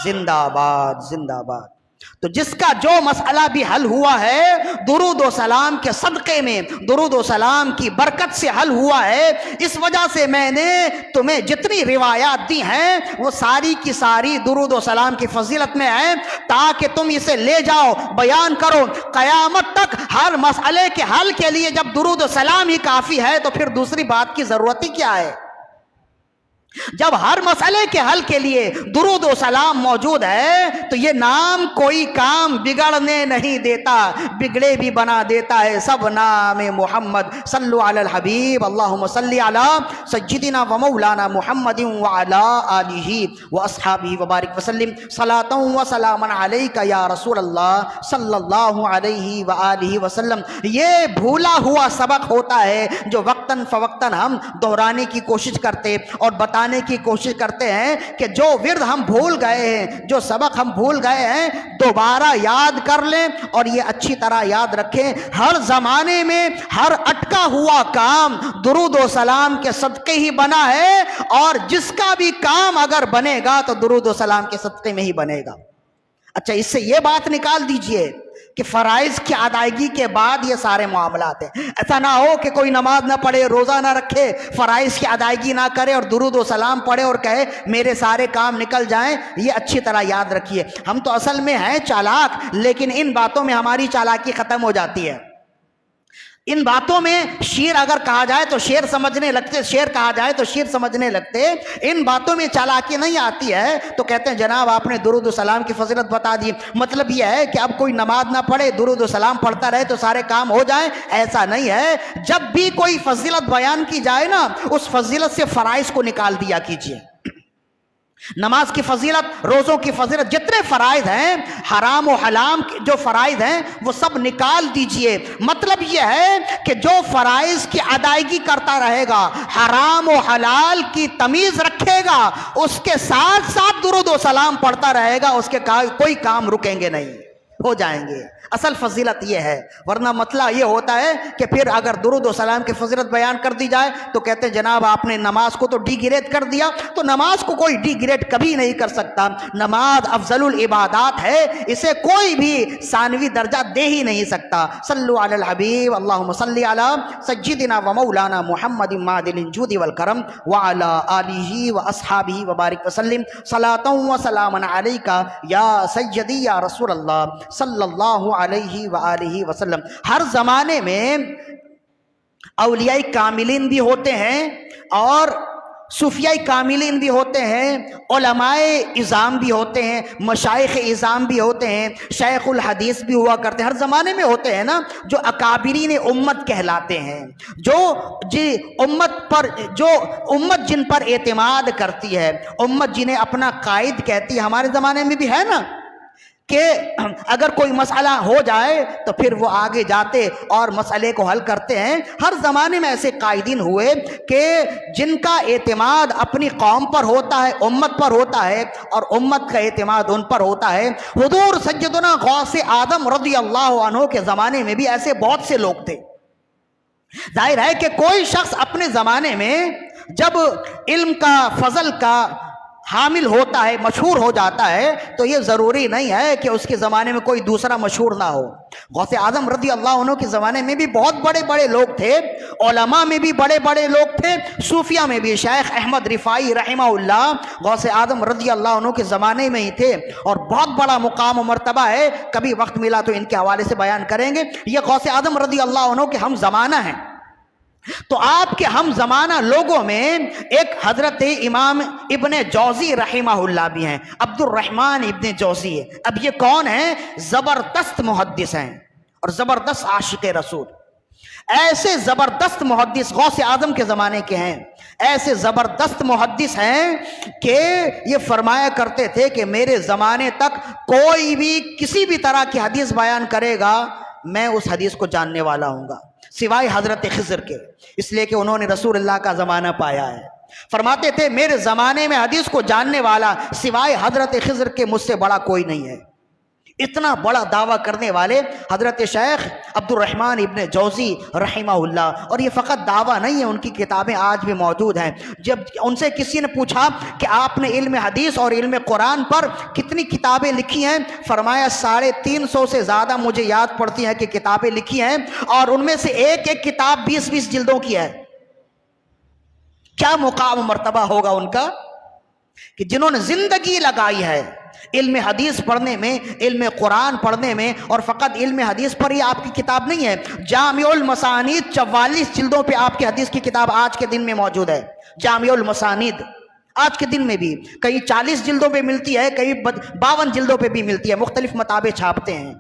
Speaker 1: زندہ آباد زندہ آباد۔ تو جس کا جو مسئلہ بھی حل ہوا ہے درود و سلام کے صدقے میں، درود و سلام کی برکت سے حل ہوا ہے۔ اس وجہ سے میں نے تمہیں جتنی روایات دی ہیں وہ ساری کی ساری درود و سلام کی فضیلت میں ہیں، تاکہ تم اسے لے جاؤ، بیان کرو۔ قیامت تک ہر مسئلے کے حل کے لیے جب درود و سلام ہی کافی ہے تو پھر دوسری بات کی ضرورت ہی کیا ہے؟ جب ہر مسئلے کے حل کے لیے درود و سلام موجود ہے تو یہ نام کوئی کام بگڑنے نہیں دیتا، بگڑے بھی بنا دیتا ہے۔ سب نام محمد، صلو علی الحبیب، اللہم صلی علی سیدنا و مولانا محمد وعلی آلہ و اصحابہ وبارک وسلم، صلاۃ و سلاما علیک یا رسول اللہ صلی اللہ علیہ وآلہ وسلم۔ یہ بھولا ہوا سبق ہوتا ہے جو وقتاً فوقتاً ہم دہرانے کی کوشش کرتے اور بتانے کی کوشش کرتے ہیں کہ جو ورد ہم بھول گئے ہیں، جو سبق ہم بھول گئے ہیں، دوبارہ یاد کر لیں اور یہ اچھی طرح یاد رکھیں۔ ہر زمانے میں ہر اٹکا ہوا کام درود و سلام کے صدقے ہی بنا ہے، اور جس کا بھی کام اگر بنے گا تو درود و سلام کے صدقے میں ہی بنے گا۔ اچھا، اس سے یہ بات نکال دیجئے کہ فرائض کی ادائیگی کے بعد یہ سارے معاملات ہیں۔ ایسا نہ ہو کہ کوئی نماز نہ پڑھے، روزہ نہ رکھے، فرائض کی ادائیگی نہ کرے اور درود و سلام پڑھے اور کہے میرے سارے کام نکل جائیں۔ یہ اچھی طرح یاد رکھیے، ہم تو اصل میں ہیں چالاک، لیکن ان باتوں میں ہماری چالاکی ختم ہو جاتی ہے۔ ان باتوں میں شیر اگر کہا جائے تو شیر سمجھنے لگتے، شیر کہا جائے تو شیر سمجھنے لگتے۔ ان باتوں میں چالاکی نہیں آتی ہے تو کہتے ہیں جناب آپ نے درود و سلام کی فضیلت بتا دی، مطلب یہ ہے کہ اب کوئی نماز نہ پڑھے، درود و سلام پڑھتا رہے تو سارے کام ہو جائیں۔ ایسا نہیں ہے، جب بھی کوئی فضیلت بیان کی جائے نا اس فضیلت سے فرائض کو نکال دیا کیجیے۔ نماز کی فضیلت، روزوں کی فضیلت، جتنے فرائض ہیں، حرام و حلال جو فرائض ہیں وہ سب نکال دیجئے۔ مطلب یہ ہے کہ جو فرائض کی ادائیگی کرتا رہے گا، حرام و حلال کی تمیز رکھے گا، اس کے ساتھ ساتھ درود و سلام پڑھتا رہے گا، اس کے کوئی کام رکیں گے نہیں، ہو جائیں گے۔ اصل فضیلت یہ ہے، ورنہ مسئلہ یہ ہوتا ہے کہ پھر اگر درود و سلام کی فضیلت بیان کر دی جائے تو کہتے ہیں جناب آپ نے نماز کو تو ڈی گریڈ کر دیا۔ تو نماز کو کوئی ڈی گریڈ کبھی نہیں کر سکتا، نماز افضل العبادات ہے، اسے کوئی بھی ثانوی درجہ دے ہی نہیں سکتا۔ صلو علی الحبیب، اللہم صلی علی سیدنا و مولانا محمد معدن الجود والکرم وعلی آلہ و اصحابہ وبارک وسلم، صلاۃ و سلاما علیک یا سیدی یا رسول اللہ صلی اللہ علیہ وآلہ وسلم۔ ہر زمانے میں اولیاء کاملین بھی ہوتے ہیں اور صوفیاء کاملین بھی ہوتے ہیں، علماء اعظام بھی ہوتے ہیں، مشائخ اعظام بھی ہوتے ہیں، شیخ الحدیث بھی ہوا کرتے ہیں۔ ہر زمانے میں ہوتے ہیں نا جو اکابرین امت کہلاتے ہیں، جو امت جن پر اعتماد کرتی ہے، امت جنہیں اپنا قائد کہتی ہے۔ ہمارے زمانے میں بھی ہے نا کہ اگر کوئی مسئلہ ہو جائے تو پھر وہ آگے جاتے اور مسئلے کو حل کرتے ہیں۔ ہر زمانے میں ایسے قائدین ہوئے کہ جن کا اعتماد اپنی قوم پر ہوتا ہے، امت پر ہوتا ہے، اور امت کا اعتماد ان پر ہوتا ہے۔ حضور سیدنا غوث اعظم رضی اللہ عنہ کے زمانے میں بھی ایسے بہت سے لوگ تھے۔ ظاہر ہے کہ کوئی شخص اپنے زمانے میں جب علم کا، فضل کا حامل ہوتا ہے، مشہور ہو جاتا ہے، تو یہ ضروری نہیں ہے کہ اس کے زمانے میں کوئی دوسرا مشہور نہ ہو۔ غوث اعظم رضی اللہ عنہ کے زمانے میں بھی بہت بڑے بڑے لوگ تھے، علماء میں بھی بڑے بڑے لوگ تھے، صوفیہ میں بھی شیخ احمد رفاعی رحمہ اللہ غوث اعظم رضی اللہ عنہ کے زمانے میں ہی تھے، اور بہت بڑا مقام و مرتبہ ہے، کبھی وقت ملا تو ان کے حوالے سے بیان کریں گے۔ یہ غوث اعظم رضی اللہ عنہ کے ہم زمانہ ہیں، تو آپ کے ہم زمانہ لوگوں میں ایک حضرت امام ابن جوزی رحمہ اللہ بھی ہیں، عبد الرحمن ابن جوزی۔ اب یہ کون ہیں؟ زبردست محدث ہیں اور زبردست عاشق رسول۔ ایسے زبردست محدث غوث اعظم کے زمانے کے ہیں، ایسے زبردست محدث ہیں کہ یہ فرمایا کرتے تھے کہ میرے زمانے تک کوئی بھی کسی بھی طرح کی حدیث بیان کرے گا میں اس حدیث کو جاننے والا ہوں گا، سوائے حضرت خضر کے، اس لیے کہ انہوں نے رسول اللہ کا زمانہ پایا ہے۔ فرماتے تھے میرے زمانے میں حدیث کو جاننے والا سوائے حضرت خضر کے مجھ سے بڑا کوئی نہیں ہے۔ اتنا بڑا دعویٰ کرنے والے حضرت شیخ عبد الرحمن ابن جوزی رحمہ اللہ، اور یہ فقط دعویٰ نہیں ہے، ان کی کتابیں آج بھی موجود ہیں۔ جب ان سے کسی نے پوچھا کہ آپ نے علم حدیث اور علم قرآن پر کتنی کتابیں لکھی ہیں، فرمایا 350 سے زیادہ مجھے یاد پڑتی ہیں کہ کتابیں لکھی ہیں، اور ان میں سے ایک ایک کتاب 20 جلدوں کی ہے۔ کیا مقام و مرتبہ ہوگا ان کا کہ جنہوں نے زندگی لگائی ہے علم حدیث پڑھنے میں، علم قرآن پڑھنے میں، اور فقط علم حدیث پر ہی آپ کی کتاب نہیں ہے، جامع المسانید 44 جلدوں پہ آپ کی حدیث کی کتاب آج کے دن میں موجود ہے۔ جامع المسانید آج کے دن میں بھی کہیں 40 جلدوں پہ ملتی ہے، کہیں 52 جلدوں پہ بھی ملتی ہے، مختلف مطابع چھاپتے ہیں۔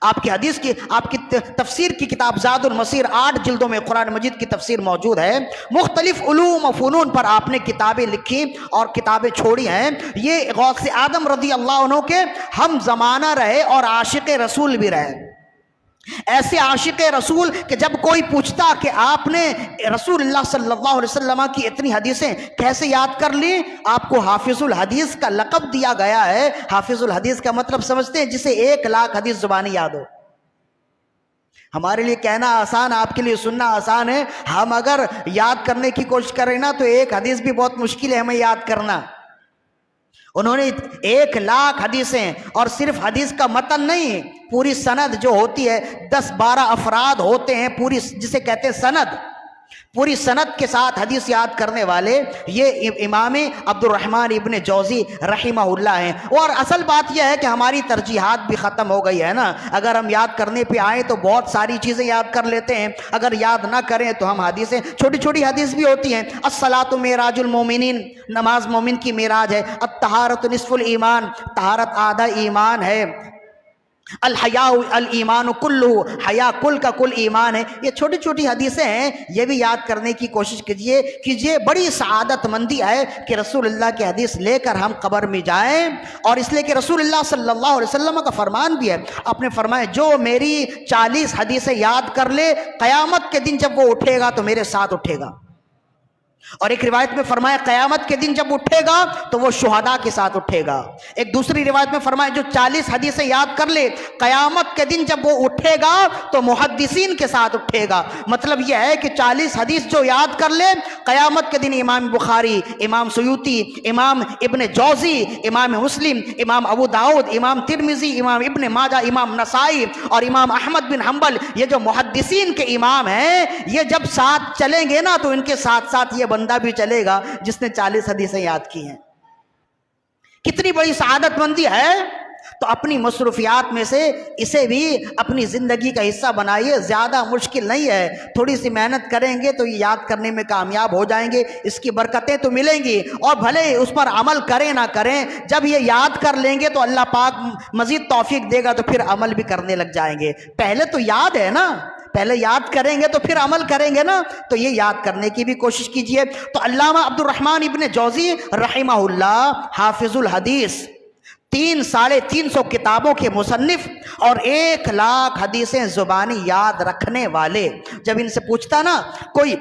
Speaker 1: آپ کی حدیث کی، آپ کی تفسیر کی کتاب زاد المسیر 8 جلدوں میں قرآن مجید کی تفسیر موجود ہے۔ مختلف علوم و فنون پر آپ نے کتابیں لکھی اور کتابیں چھوڑی ہیں۔ یہ غوث اعظم رضی اللہ عنہ کے ہم زمانہ رہے اور عاشق رسول بھی رہے، ایسے عاشق رسول کہ جب کوئی پوچھتا کہ آپ نے رسول اللہ صلی اللہ علیہ وسلم کی اتنی حدیثیں کیسے یاد کر لی، آپ کو حافظ الحدیث کا لقب دیا گیا ہے۔ حافظ الحدیث کا مطلب سمجھتے ہیں؟ جسے 1 لاکھ حدیث زبانی یاد ہو۔ ہمارے لیے کہنا آسان، آپ کے لیے سننا آسان ہے۔ ہم اگر یاد کرنے کی کوشش کریں نا تو ایک حدیث بھی بہت مشکل ہے ہمیں یاد کرنا۔ انہوں نے 1 لاکھ حدیثیں، اور صرف حدیث کا متن نہیں، پوری سند جو ہوتی ہے، 10-12 افراد ہوتے ہیں پوری، جسے کہتے ہیں سند، پوری سند کے ساتھ حدیث یاد کرنے والے یہ امام عبد الرحمن ابن جوزی رحمہ اللہ ہیں۔ اور اصل بات یہ ہے کہ ہماری ترجیحات بھی ختم ہو گئی ہے نا، اگر ہم یاد کرنے پہ آئیں تو بہت ساری چیزیں یاد کر لیتے ہیں، اگر یاد نہ کریں تو ہم حدیثیں، چھوٹی چھوٹی حدیث بھی ہوتی ہیں، الصلاۃ معراج المومنین، نماز مومن کی معراج ہے، الطہارۃ نصف الایمان، طہارت آدھا ایمان ہے، الحیاء الایمان کلہ، حیا کل کا کل ایمان ہے۔ یہ چھوٹی چھوٹی حدیثیں ہیں، یہ بھی یاد کرنے کی کوشش کیجئے۔ بڑی سعادت مندی ہے کہ رسول اللہ کی حدیث لے کر ہم قبر میں جائیں، اور اس لیے کہ رسول اللہ صلی اللہ علیہ وسلم کا فرمان بھی ہے، آپ نے فرمایا جو میری 40 حدیثیں یاد کر لے، قیامت کے دن جب وہ اٹھے گا تو میرے ساتھ اٹھے گا۔ اور ایک روایت میں فرمایا قیامت کے دن جب اٹھے گا تو وہ شہداء کے ساتھ اٹھے گا۔ ایک دوسری روایت میں فرمایا جو 40 حدیثیں یاد کر لے، قیامت کے دن جب وہ اٹھے گا تو محدثین کے ساتھ اٹھے گا۔ مطلب یہ ہے کہ 40 حدیث جو یاد کر لے، قیامت کے دن امام بخاری، امام سیوطی، امام ابن جوزی، امام مسلم، امام ابو داؤد، امام ترمذی، امام ابن ماجہ، امام نسائی اور امام احمد بن حنبل، یہ جو محدثین کے امام ہیں، یہ جب ساتھ چلیں گے نا تو ان کے ساتھ ساتھ یہ بندہ بھی چلے گا جس نے 40 حدیثیں یاد کی ہیں۔ کتنی بڑی سعادت مندی ہے۔ تو اپنی مصروفیات میں سے اسے بھی اپنی زندگی کا حصہ بنائیے، زیادہ مشکل نہیں ہے، تھوڑی سی محنت کریں گے تو یہ یاد کرنے میں کامیاب ہو جائیں گے، اس کی برکتیں تو ملیں گی، اور بھلے اس پر عمل کریں نہ کریں، جب یہ یاد کر لیں گے تو اللہ پاک مزید توفیق دے گا تو پھر عمل بھی کرنے لگ جائیں گے۔ پہلے تو یاد ہے نا، پہلے یاد کریں گے تو پھر عمل کریں گے نا، تو یہ یاد کرنے کی بھی کوشش کیجئے۔ تو علامہ عبد الرحمن ابن جوزی رحمہ اللہ حافظ الحدیث، 350 کتابوں کے مصنف اور 1 لاکھ حدیثیں زبانی یاد رکھنے والے، جب ان سے پوچھتا نا کوئی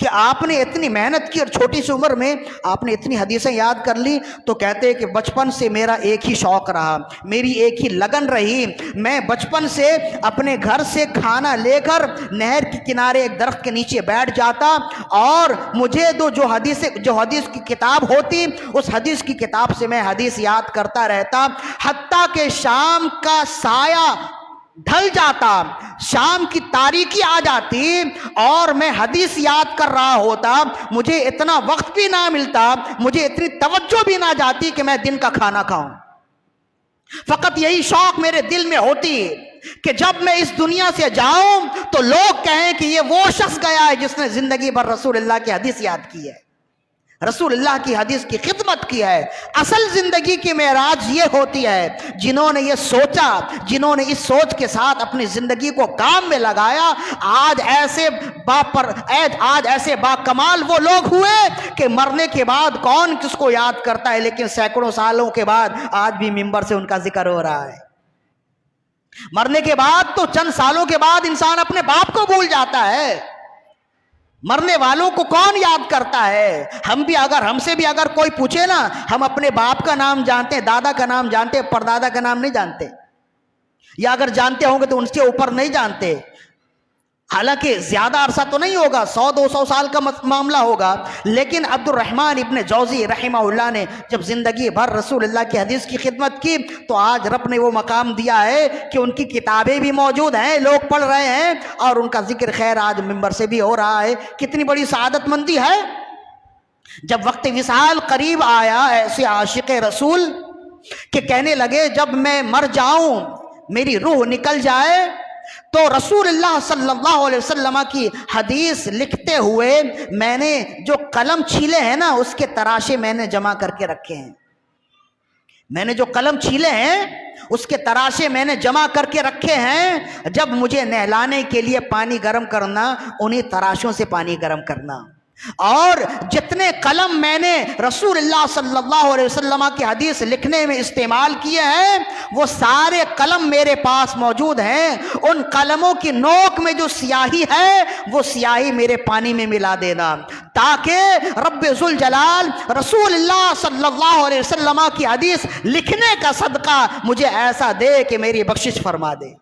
Speaker 1: کہ آپ نے اتنی محنت کی اور چھوٹی سی عمر میں آپ نے اتنی حدیثیں یاد کر لی، تو کہتے ہیں کہ بچپن سے میرا ایک ہی شوق رہا، میری ایک ہی لگن رہی، میں بچپن سے اپنے گھر سے کھانا لے کر نہر کے کنارے ایک درخت کے نیچے بیٹھ جاتا، اور مجھے جو حدیث کی کتاب ہوتی، اس حدیث کی کتاب سے میں حدیث یاد کرتا رہتا، حتیٰ کہ شام کا سایہ ڈھل جاتا، شام کی تاریکی آ جاتی اور میں حدیث یاد کر رہا ہوتا، مجھے اتنا وقت بھی نہ ملتا، مجھے اتنی توجہ بھی نہ جاتی کہ میں دن کا کھانا کھاؤں۔ فقط یہی شوق میرے دل میں ہوتی کہ جب میں اس دنیا سے جاؤں تو لوگ کہیں کہ یہ وہ شخص گیا ہے جس نے زندگی بھر رسول اللہ کی حدیث یاد کی ہے، رسول اللہ کی حدیث کی خدمت کی ہے۔ اصل زندگی کی معراج یہ ہوتی ہے جنہوں نے یہ سوچا، جنہوں نے اس سوچ کے ساتھ اپنی زندگی کو کام میں لگایا۔ آج ایسے با کمال وہ لوگ ہوئے کہ مرنے کے بعد کون کس کو یاد کرتا ہے، لیکن سینکڑوں سالوں کے بعد آج بھی منبر سے ان کا ذکر ہو رہا ہے۔ مرنے کے بعد تو چند سالوں کے بعد انسان اپنے باپ کو بھول جاتا ہے، مرنے والوں کو کون یاد کرتا ہے؟ ہم سے بھی اگر کوئی پوچھے نا، ہم اپنے باپ کا نام جانتے ہیں، دادا کا نام جانتے ہیں، پردادا کا نام نہیں جانتے، یا اگر جانتے ہوں گے تو ان سے اوپر نہیں جانتے۔ حالانکہ زیادہ عرصہ تو نہیں ہوگا، 100-200 سال کا معاملہ ہوگا، لیکن عبد الرحمن ابن جوزی رحمہ اللہ نے جب زندگی بھر رسول اللہ کی حدیث کی خدمت کی تو آج رب نے وہ مقام دیا ہے کہ ان کی کتابیں بھی موجود ہیں، لوگ پڑھ رہے ہیں، اور ان کا ذکر خیر آج ممبر سے بھی ہو رہا ہے۔ کتنی بڑی سعادت مندی ہے۔ جب وقت وصال قریب آیا، ایسے عاشق رسول کہ کہنے لگے جب میں مر جاؤں، میری روح نکل جائے، تو رسول اللہ صلی اللہ علیہ وسلم کی حدیث لکھتے ہوئے میں نے جو قلم چھیلے ہیں نا، اس کے تراشے میں نے جمع کر کے رکھے ہیں۔ میں نے جو قلم چھیلے ہیں اس کے تراشے میں نے جمع کر کے رکھے ہیں۔ جب مجھے نہلانے کے لیے پانی گرم کرنا، انہی تراشوں سے پانی گرم کرنا۔ اور جتنے قلم میں نے رسول اللہ صلی اللہ علیہ وسلم کی حدیث لکھنے میں استعمال کیے ہیں، وہ سارے قلم میرے پاس موجود ہیں۔ ان قلموں کی نوک میں جو سیاہی ہے وہ سیاہی میرے پانی میں ملا دینا، تاکہ رب ذوالجلال رسول اللہ صلی اللہ علیہ وسلم کی حدیث لکھنے کا صدقہ مجھے ایسا دے کہ میری بخشش فرما دے۔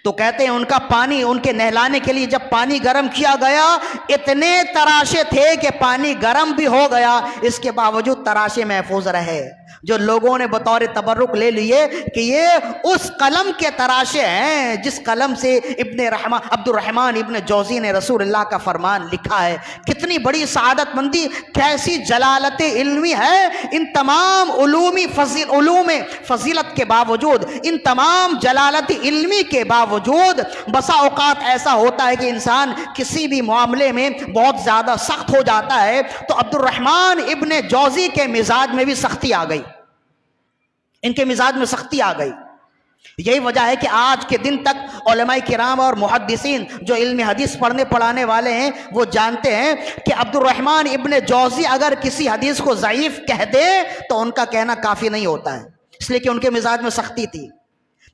Speaker 1: تو کہتے ہیں ان کا پانی، ان کے نہلانے کے لیے جب پانی گرم کیا گیا، اتنے تراشے تھے کہ پانی گرم بھی ہو گیا، اس کے باوجود تراشے محفوظ رہے۔ جو لوگوں نے بطور تبرک لے لیے کہ یہ اس قلم کے تراشے ہیں جس قلم سے عبد الرحمن ابن جوزی نے رسول اللہ کا فرمان لکھا ہے۔ کتنی بڑی سعادت مندی، کیسی جلالت علمی ہے۔ ان تمام علوم فضیلت کے باوجود، ان تمام جلالت علمی کے باوجود بسا اوقات ایسا ہوتا ہے کہ انسان کسی بھی معاملے میں بہت زیادہ سخت ہو جاتا ہے، تو عبد الرحمن ابن جوزی کے مزاج میں بھی سختی آ گئی، ان کے مزاج میں سختی آ گئی۔ یہی وجہ ہے کہ آج کے دن تک علماء کرام اور محدثین جو علم حدیث پڑھنے پڑھانے والے ہیں وہ جانتے ہیں کہ عبد الرحمن ابن جوزی اگر کسی حدیث کو ضعیف کہہ دے تو ان کا کہنا کافی نہیں ہوتا ہے، اس لیے کہ ان کے مزاج میں سختی تھی۔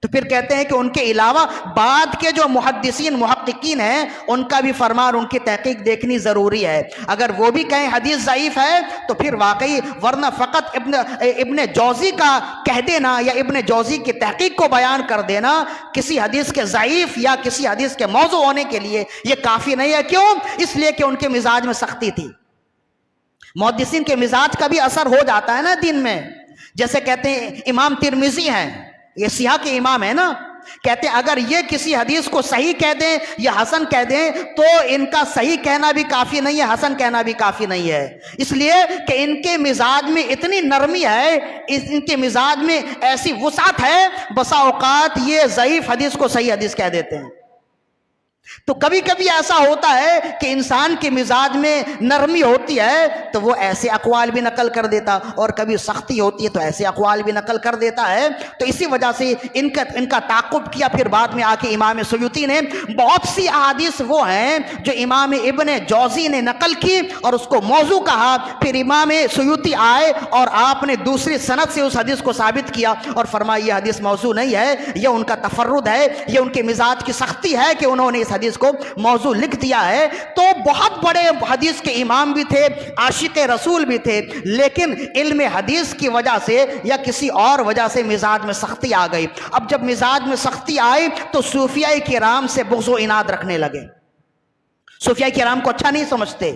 Speaker 1: تو پھر کہتے ہیں کہ ان کے علاوہ بعد کے جو محدثین محققین ہیں ان کا بھی فرمان، ان کی تحقیق دیکھنی ضروری ہے۔ اگر وہ بھی کہیں حدیث ضعیف ہے تو پھر واقعی، ورنہ فقط ابن جوزی کا کہہ دینا یا ابن جوزی کی تحقیق کو بیان کر دینا کسی حدیث کے ضعیف یا کسی حدیث کے موضوع ہونے کے لیے یہ کافی نہیں ہے۔ کیوں؟ اس لیے کہ ان کے مزاج میں سختی تھی۔ محدثین کے مزاج کا بھی اثر ہو جاتا ہے نا دین میں۔ جیسے کہتے ہیں امام ترمذی ہیں، یہ سیاح کے امام ہے نا، کہتے ہیں اگر یہ کسی حدیث کو صحیح کہہ دیں یا حسن کہہ دیں تو ان کا صحیح کہنا بھی کافی نہیں ہے، حسن کہنا بھی کافی نہیں ہے، اس لیے کہ ان کے مزاج میں اتنی نرمی ہے، ان کے مزاج میں ایسی وسعت ہے، بسا اوقات یہ ضعیف حدیث کو صحیح حدیث کہہ دیتے ہیں۔ تو کبھی کبھی ایسا ہوتا ہے کہ انسان کے مزاج میں نرمی ہوتی ہے تو وہ ایسے اقوال بھی نقل کر دیتا، اور کبھی سختی ہوتی ہے تو ایسے اقوال بھی نقل کر دیتا ہے۔ تو اسی وجہ سے ان کا تعاقب کیا۔ پھر بعد میں آ کے امام سیوطی نے بہت سی احادیث وہ ہیں جو امام ابن جوزی نے نقل کی اور اس کو موضوع کہا، پھر امام سیوطی آئے اور آپ نے دوسری سند سے اس حدیث کو ثابت کیا اور فرمایا یہ حدیث موضوع نہیں ہے، یہ ان کا تفرد ہے، یہ ان کے مزاج کی سختی ہے کہ انہوں نے اس حدیث کو موضوع لکھ دیا ہے۔ تو بہت بڑے حدیث کے امام بھی تھے، عاشق رسول بھی تھے، لیکن علم حدیث کی وجہ سے یا کسی اور وجہ سے مزاج میں سختی آ گئی۔ اب جب مزاج میں سختی آئی تو صوفیاء کرام سے بغض و عناد رکھنے لگے، صوفیاء کرام کو اچھا نہیں سمجھتے۔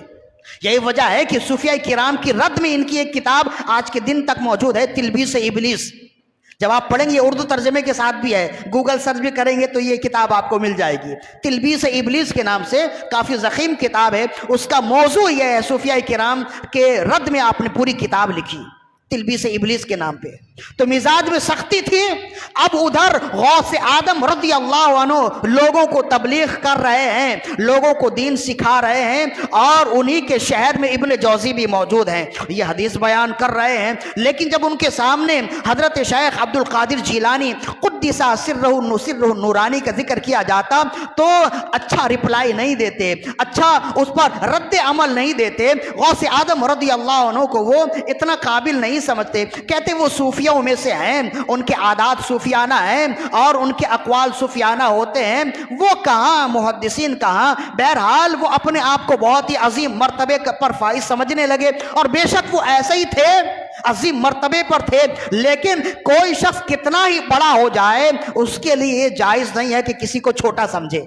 Speaker 1: یہی وجہ ہے کہ صوفیاء کرام کی رد میں ان کی ایک کتاب آج کے دن تک موجود ہے، تلبیس ابلیس۔ جب آپ پڑھیں گے اردو ترجمے کے ساتھ بھی ہے، گوگل سرچ بھی کریں گے تو یہ کتاب آپ کو مل جائے گی، تلبیس ابلیس کے نام سے، کافی ضخیم کتاب ہے۔ اس کا موضوع یہ ہے، صوفیاء کرام کے رد میں آپ نے پوری کتاب لکھی تلبیس ابلیس کے نام پہ۔ تو مزاج میں سختی تھی. اب ادھر غوث آدم رضی اللہ عنہ لوگوں کو تبلیغ کر رہے ہیں، لوگوں کو دین سکھا رہے ہیں، اور انہی کے شہر میں ابن جوزی بھی موجود ہیں، یہ حدیث بیان کر رہے ہیں. لیکن جب ان کے سامنے حضرت شیخ عبد القادر جیلانی قدس سرہ نورانی کا ذکر کیا جاتا تو اچھا رپلائی نہیں دیتے، اچھا اس پر رد عمل نہیں دیتے. غوث آدم رضی اللہ عنہ کو وہ اتنا قابل نہیں سمجھتے. کہتے وہ صوفیوں میں سے ہیں، ان کے عادات صوفیانہ ہیں اور ان کے اقوال صوفیانہ ہوتے ہیں. وہ کہاں محدثین کہاں. بہرحال وہ اپنے آپ کو بہت ہی عظیم مرتبے پر فائز سمجھنے لگے، اور بے شک وہ ایسے ہی تھے، عظیم مرتبے پر تھے. لیکن کوئی شخص کتنا ہی بڑا ہو جائے اس کے لیے یہ جائز نہیں ہے کہ کسی کو چھوٹا سمجھے.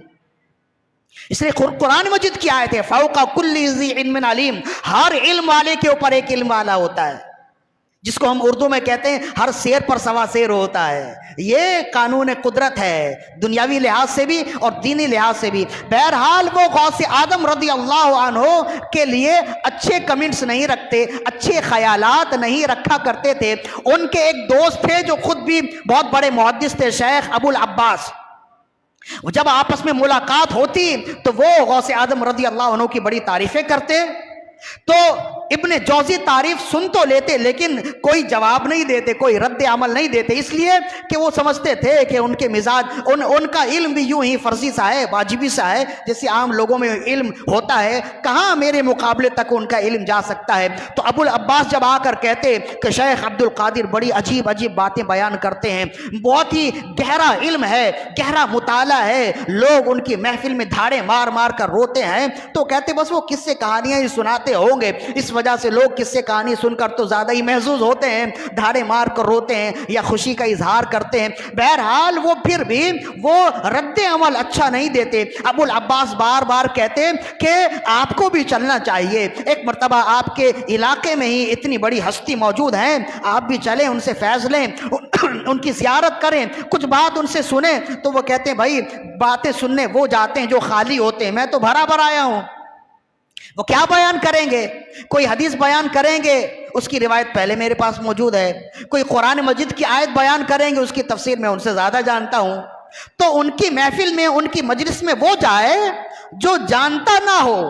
Speaker 1: اس لیے قرآن مجید کی آیت ہے فوق کل ذی علم علیم، ہر علم والے کے اوپر ایک علم والا ہوتا ہے، جس کو ہم اردو میں کہتے ہیں ہر شیر پر سوا شیر ہوتا ہے. یہ قانون قدرت ہے دنیاوی لحاظ سے بھی اور دینی لحاظ سے بھی. بہرحال وہ غوث آدم رضی اللہ عنہ کے لیے اچھے کمنٹس نہیں رکھتے، اچھے خیالات نہیں رکھا کرتے تھے. ان کے ایک دوست تھے جو خود بھی بہت بڑے محدث تھے، شیخ ابو العباس. جب آپس میں ملاقات ہوتی تو وہ غوث آدم رضی اللہ عنہ کی بڑی تعریفیں کرتے. تو ابن جوزی تعریف سن تو لیتے لیکن کوئی جواب نہیں دیتے، کوئی رد عمل نہیں دیتے، اس لیے کہ وہ سمجھتے تھے کہ ان کے مزاج ان کا علم بھی یوں ہی فرضی سا ہے، واجبی سا ہے، جیسے عام لوگوں میں علم ہوتا ہے. کہاں میرے مقابلے تک ان کا علم جا سکتا ہے. تو ابو العباس جب آ کر کہتے کہ شیخ عبد القادر بڑی عجیب عجیب باتیں بیان کرتے ہیں، بہت ہی گہرا علم ہے، گہرا مطالعہ ہے، لوگ ان کی محفل میں دھاڑے مار مار کر روتے ہیں. تو کہتے بس وہ قصے کہانیاں ہی سناتے ہوں گے، اس وجہ سے لوگ قصے کہانی سن کر تو زیادہ ہی محظوظ ہوتے ہیں، دھاڑے مار کر روتے ہیں یا خوشی کا اظہار کرتے ہیں. بہرحال وہ پھر بھی وہ رد عمل اچھا نہیں دیتے. ابو العباس بار بار کہتے کہ آپ کو بھی چلنا چاہیے، ایک مرتبہ آپ کے علاقے میں ہی اتنی بڑی ہستی موجود ہیں، آپ بھی چلیں، ان سے فیض لیں، ان کی زیارت کریں، کچھ بات ان سے سنیں. تو وہ کہتے ہیں بھائی باتیں سننے وہ جاتے ہیں جو خالی ہوتے ہیں، میں تو بھرا بھر آیا ہوں. وہ کیا بیان کریں گے؟ کوئی حدیث بیان کریں گے، اس کی روایت پہلے میرے پاس موجود ہے. کوئی قرآن مجید کی آیت بیان کریں گے، اس کی تفسیر میں ان سے زیادہ جانتا ہوں. تو ان کی محفل میں، ان کی مجلس میں وہ جائے جو جانتا نہ ہو.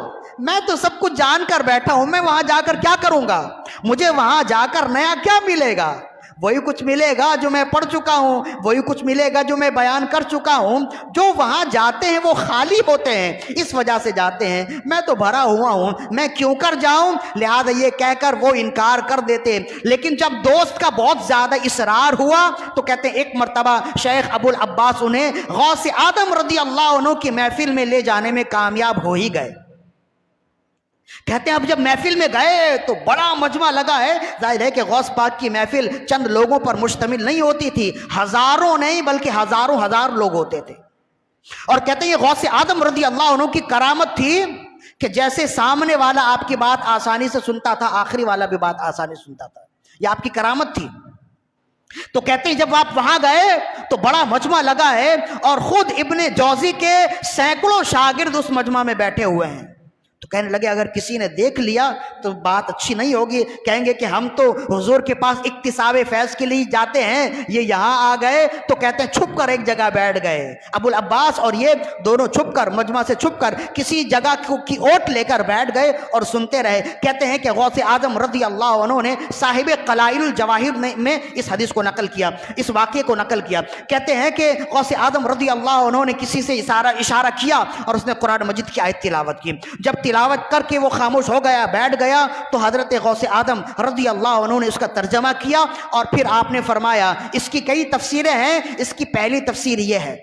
Speaker 1: میں تو سب کچھ جان کر بیٹھا ہوں، میں وہاں جا کر کیا کروں گا؟ مجھے وہاں جا کر نیا کیا ملے گا؟ وہی کچھ ملے گا جو میں پڑھ چکا ہوں، وہی کچھ ملے گا جو میں بیان کر چکا ہوں. جو وہاں جاتے ہیں وہ خالی ہوتے ہیں، اس وجہ سے جاتے ہیں. میں تو بھرا ہوا ہوں، میں کیوں کر جاؤں؟ لہذا یہ کہہ کر وہ انکار کر دیتے. لیکن جب دوست کا بہت زیادہ اصرار ہوا تو کہتے ہیں ایک مرتبہ شیخ ابو العباس انہیں غوث آدم رضی اللہ عنہ کی محفل میں لے جانے میں کامیاب ہو ہی گئے. کہتے ہیں اب جب محفل میں گئے تو بڑا مجمع لگا ہے. ظاہر ہے کہ غوث پاک کی محفل چند لوگوں پر مشتمل نہیں ہوتی تھی، ہزاروں نہیں بلکہ ہزاروں ہزار لوگ ہوتے تھے. اور کہتے ہیں یہ غوث آدم رضی اللہ عنہ کی کرامت تھی کہ جیسے سامنے والا آپ کی بات آسانی سے سنتا تھا، آخری والا بھی بات آسانی سے سنتا تھا. یہ آپ کی کرامت تھی. تو کہتے ہیں جب آپ وہاں گئے تو بڑا مجمع لگا ہے اور خود ابن جوزی کے سینکڑوں شاگرد اس مجمع میں بیٹھے ہوئے ہیں. تو کہنے لگے اگر کسی نے دیکھ لیا تو بات اچھی نہیں ہوگی، کہیں گے کہ ہم تو حضور کے پاس اکتساب فیض کے لیے جاتے ہیں، یہ یہاں آ گئے. تو کہتے ہیں چھپ کر ایک جگہ بیٹھ گئے. ابو العباس اور یہ دونوں چھپ کر، مجمع سے چھپ کر کسی جگہ کی اوٹ لے کر بیٹھ گئے اور سنتے رہے. کہتے ہیں کہ غوث اعظم رضی اللہ عنہ نے صاحب قلائل الجواہر میں اس حدیث کو نقل کیا، اس واقعے کو نقل کیا. کہتے ہیں کہ غوث اعظم رضی اللہ عنہ نے کسی سے اشارہ کیا اور اس نے قرآن مجید کی آیت تلاوت کی. جب تلاوت کر کے وہ خاموش ہو گیا، بیٹھ گیا، تو حضرت غوث آدم رضی اللہ عنہ نے اس کا ترجمہ کیا اور پھر آپ نے فرمایا. اس کی کئی تفسیریں ہیں، اس کی پہلی تفسیر یہ ہے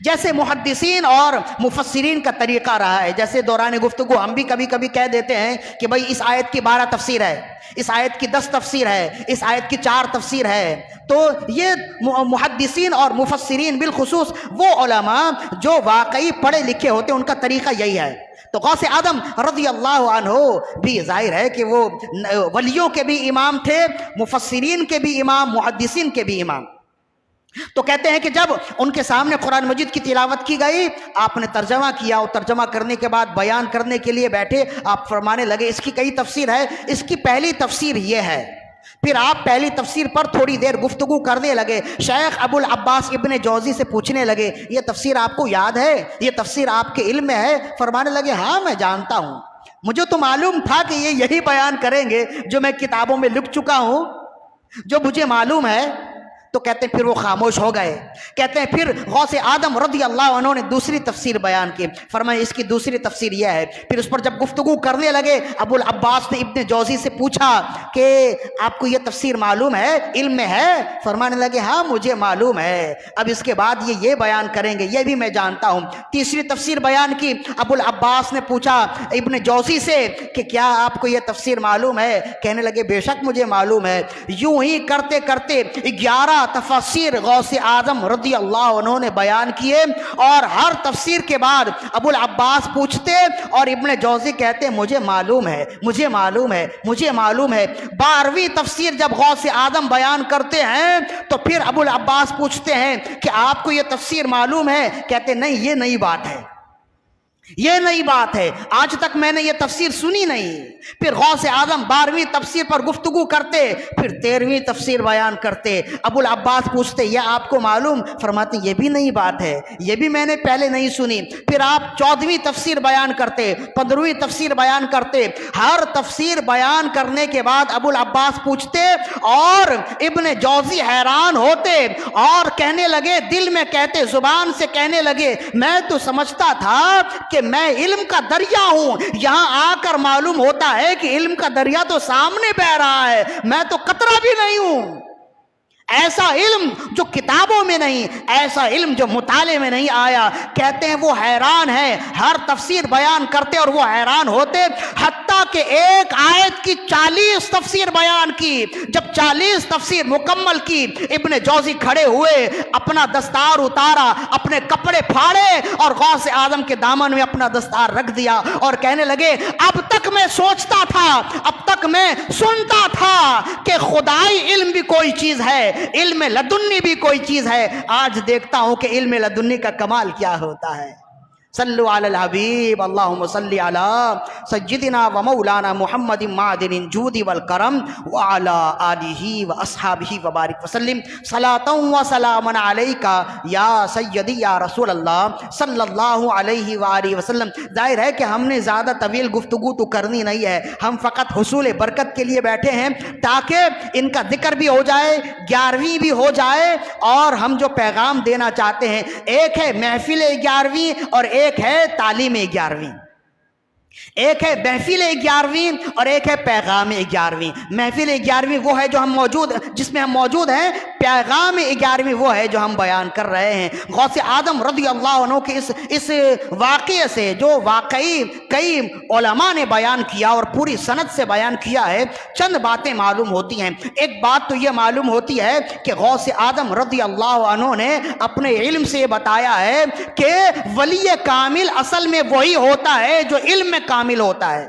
Speaker 1: جیسے محدثین اور مفسرین کا طریقہ رہا ہے، جیسے دوران گفتگو ہم بھی کبھی کبھی کہہ دیتے ہیں کہ بھئی اس آیت کی 12 تفسیر ہے، اس آیت کی 10 تفسیر ہے، اس آیت کی 4 تفسیر ہے. تو یہ محدثین اور مفسرین بالخصوص وہ علماء جو واقعی پڑھے لکھے ہوتے ہیں ان کا طریقہ یہی ہے. تو غوث آدم رضی اللہ عنہ بھی ظاہر ہے کہ وہ ولیوں کے بھی امام تھے، مفسرین کے بھی امام، محدثین کے بھی امام. تو کہتے ہیں کہ جب ان کے سامنے قرآن مجید کی تلاوت کی گئی، آپ نے ترجمہ کیا اور ترجمہ کرنے کے بعد بیان کرنے کے لیے بیٹھے. آپ فرمانے لگے اس کی کئی تفسیر ہے، اس کی پہلی تفسیر یہ ہے پھر آپ پہلی تفسیر پر تھوڑی دیر گفتگو کرنے لگے. شیخ ابو العباس ابن جوزی سے پوچھنے لگے یہ تفسیر آپ کو یاد ہے, یہ تفسیر آپ کے علم میں ہے؟ فرمانے لگے ہاں میں جانتا ہوں, مجھے تو معلوم تھا کہ یہ یہی بیان کریں گے جو میں کتابوں میں لکھ چکا ہوں, جو مجھے معلوم ہے. تو کہتے ہیں پھر وہ خاموش ہو گئے. کہتے ہیں پھر غوث اعظم رضی اللہ عنہ نے دوسری تفسیر بیان کی. فرمایا اس کی دوسری تفسیر یہ ہے. پھر اس پر جب گفتگو کرنے لگے ابو العباس نے ابن جوزی سے پوچھا کہ آپ کو یہ تفسیر معلوم ہے, علم میں ہے؟ فرمانے لگے ہاں مجھے معلوم ہے. اب اس کے بعد یہ بیان کریں گے, یہ بھی میں جانتا ہوں. تیسری تفسیر بیان کی. ابو العباس نے پوچھا ابن جوزی سے کہ کیا آپ کو یہ تفسیر معلوم ہے؟ کہنے لگے بے شک مجھے معلوم ہے. یوں ہی کرتے کرتے 11 تفسیر غوث اعظم رضی اللہ عنہ نے بیان کیے, اور ہر تفسیر کے بعد ابو العباس پوچھتے اور ابن جوزی کہتے مجھے معلوم ہے, مجھے معلوم ہے, مجھے معلوم ہے. 12ویں تفسیر جب غوث اعظم بیان کرتے ہیں تو پھر ابو العباس پوچھتے ہیں کہ آپ کو یہ تفسیر معلوم ہے؟ کہتے نہیں یہ نئی بات ہے, یہ نئی بات ہے, آج تک میں نے یہ تفسیر سنی نہیں. پھر غوث اعظم 12ویں تفسیر پر گفتگو کرتے, پھر 13ویں تفسیر بیان کرتے. ابو العباس پوچھتے یہ آپ کو معلوم؟ فرماتے یہ بھی نئی بات ہے, یہ بھی میں نے پہلے نہیں سنی. پھر آپ 14ویں تفسیر بیان کرتے, 15ویں تفسیر بیان کرتے. ہر تفسیر بیان کرنے کے بعد ابو العباس پوچھتے اور ابن جوزی حیران ہوتے اور کہنے لگے, دل میں کہتے, زبان سے کہنے لگے میں تو سمجھتا تھا کہ میں علم کا دریا ہوں, یہاں آ کر معلوم ہوتا ہے کہ علم کا دریا تو سامنے بہ رہا ہے, میں تو قطرہ بھی نہیں ہوں. ایسا علم جو کتابوں میں نہیں, ایسا علم جو مطالعے میں نہیں آیا. کہتے ہیں وہ حیران ہے, ہر تفسیر بیان کرتے اور وہ حیران ہوتے, حتیٰ کہ ایک آیت کی 40 تفسیر بیان کی. جب 40 تفسیر مکمل کی, ابن جوزی کھڑے ہوئے, اپنا دستار اتارا, اپنے کپڑے پھاڑے اور غوث اعظم کے دامن میں اپنا دستار رکھ دیا اور کہنے لگے اب تک میں سوچتا تھا, اب تک میں سنتا تھا کہ خدائی علم بھی کوئی چیز ہے, علم لدنی بھی کوئی چیز ہے. آج دیکھتا ہوں کہ علم لدنی کا کمال کیا ہوتا ہے. صلو علی الحبیب اللہم صلی علی سیدنا و مولانا محمد معدن الجود والکرم وعلی آلہ و اصحابہ وبارک وسلم. صلاۃ و سلام علیکہ یا سیدی یا رسول اللہ صلی اللہ علیہ وآلہ وسلم. ظاہر ہے کہ ہم نے زیادہ طویل گفتگو تو کرنی نہیں ہے, ہم فقط حصول برکت کے لیے بیٹھے ہیں تاکہ ان کا ذکر بھی ہو جائے, 11ویں بھی ہو جائے, اور ہم جو پیغام دینا چاہتے ہیں, ایک ہے محفل 11ویں اور ایک ہے تعلیم 11ویں, ایک ہے محفل 11ویں اور ایک ہے پیغام 11ویں. محفل 11ویں وہ ہے جو ہم جس میں ہم موجود ہیں, پیغام 11ویں وہ ہے جو ہم بیان کر رہے ہیں. غوث اعظم رضی اللہ عنہ کے اس واقعے سے جو واقعی کئی علماء نے بیان کیا اور پوری سند سے بیان کیا ہے, چند باتیں معلوم ہوتی ہیں. ایک بات تو یہ معلوم ہوتی ہے کہ غوث اعظم رضی اللہ عنہ نے اپنے علم سے یہ بتایا ہے کہ ولی کامل اصل میں وہی ہوتا ہے جو علم میں کامل ہوتا ہے.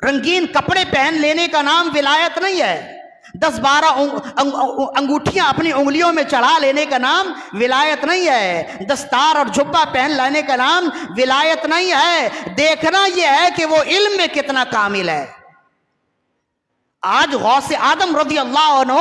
Speaker 1: رنگین کپڑے پہن لینے کا نام ولایت نہیں ہے, 10-12 انگوٹھیاں اپنی انگلیوں میں چڑھا لینے کا نام ولایت نہیں ہے, دستار اور جبہ پہن لینے کا نام ولایت نہیں ہے. دیکھنا یہ ہے کہ وہ علم میں کتنا کامل ہے. آج غوث اعظم رضی اللہ عنہ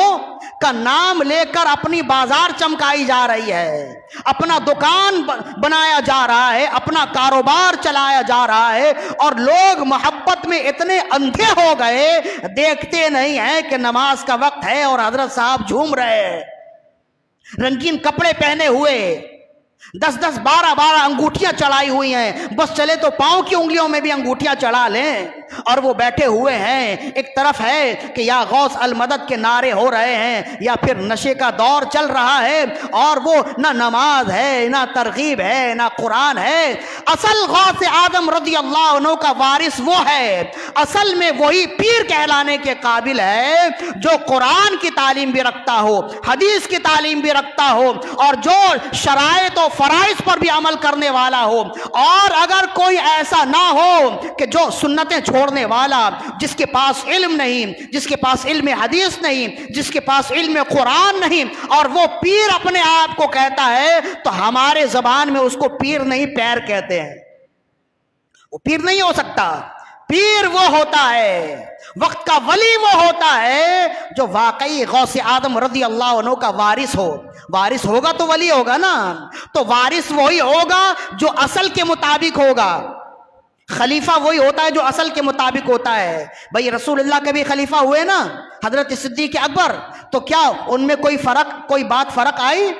Speaker 1: کا نام لے کر اپنی بازار چمکائی جا رہی ہے, اپنا دکان بنایا جا رہا ہے, اپنا کاروبار چلایا جا رہا ہے, اور لوگ محبت میں اتنے اندھے ہو گئے, دیکھتے نہیں ہیں کہ نماز کا وقت ہے اور حضرت صاحب جھوم رہے ہیں رنگین کپڑے پہنے ہوئے, 10-10 12-12 انگوٹھیاں چڑھائی ہوئی ہیں. بس چلے تو پاؤں کی انگلیوں میں بھی انگوٹھیاں چڑھا لیں, اور وہ بیٹھے ہوئے ہیں. ایک طرف ہے کہ یا غوث المدد کے نعرے ہو رہے ہیں, یا پھر نشے کا دور چل رہا ہے, اور وہ نہ نماز ہے, نہ ترغیب ہے, نہ قرآن ہے. اصل غوث اعظم رضی اللہ عنہ کا وارث وہ ہے, اصل میں وہی پیر کہلانے کے قابل ہے جو قرآن کی تعلیم بھی رکھتا ہو, حدیث کی تعلیم بھی رکھتا ہو, اور جو شرائط و فرائض پر بھی عمل کرنے والا ہو. اور اگر کوئی ایسا نہ ہو کہ جو سنتیں چھوڑنے والا, جس کے پاس علم نہیں, جس کے پاس علم حدیث نہیں, جس کے پاس علم قرآن نہیں, اور وہ پیر اپنے آپ کو کہتا ہے, تو ہمارے زبان میں اس کو پیر نہیں پیر کہتے ہیں. وہ پیر نہیں ہو سکتا. پیر وہ ہوتا ہے، وقت کا ولی وہ ہوتا ہے جو واقعی غوث اعظم رضی اللہ عنہ کا وارث ہو۔ وارث ہوگا تو ولی ہوگا نا، تو وارث وہی ہوگا جو اصل کے مطابق ہوگا۔ خلیفہ وہی ہوتا ہے جو اصل کے مطابق ہوتا ہے۔ بھئی رسول اللہ کے بھی خلیفہ ہوئے نا، حضرت صدیق اکبر، تو کیا ان میں کوئی بات فرق آئی؟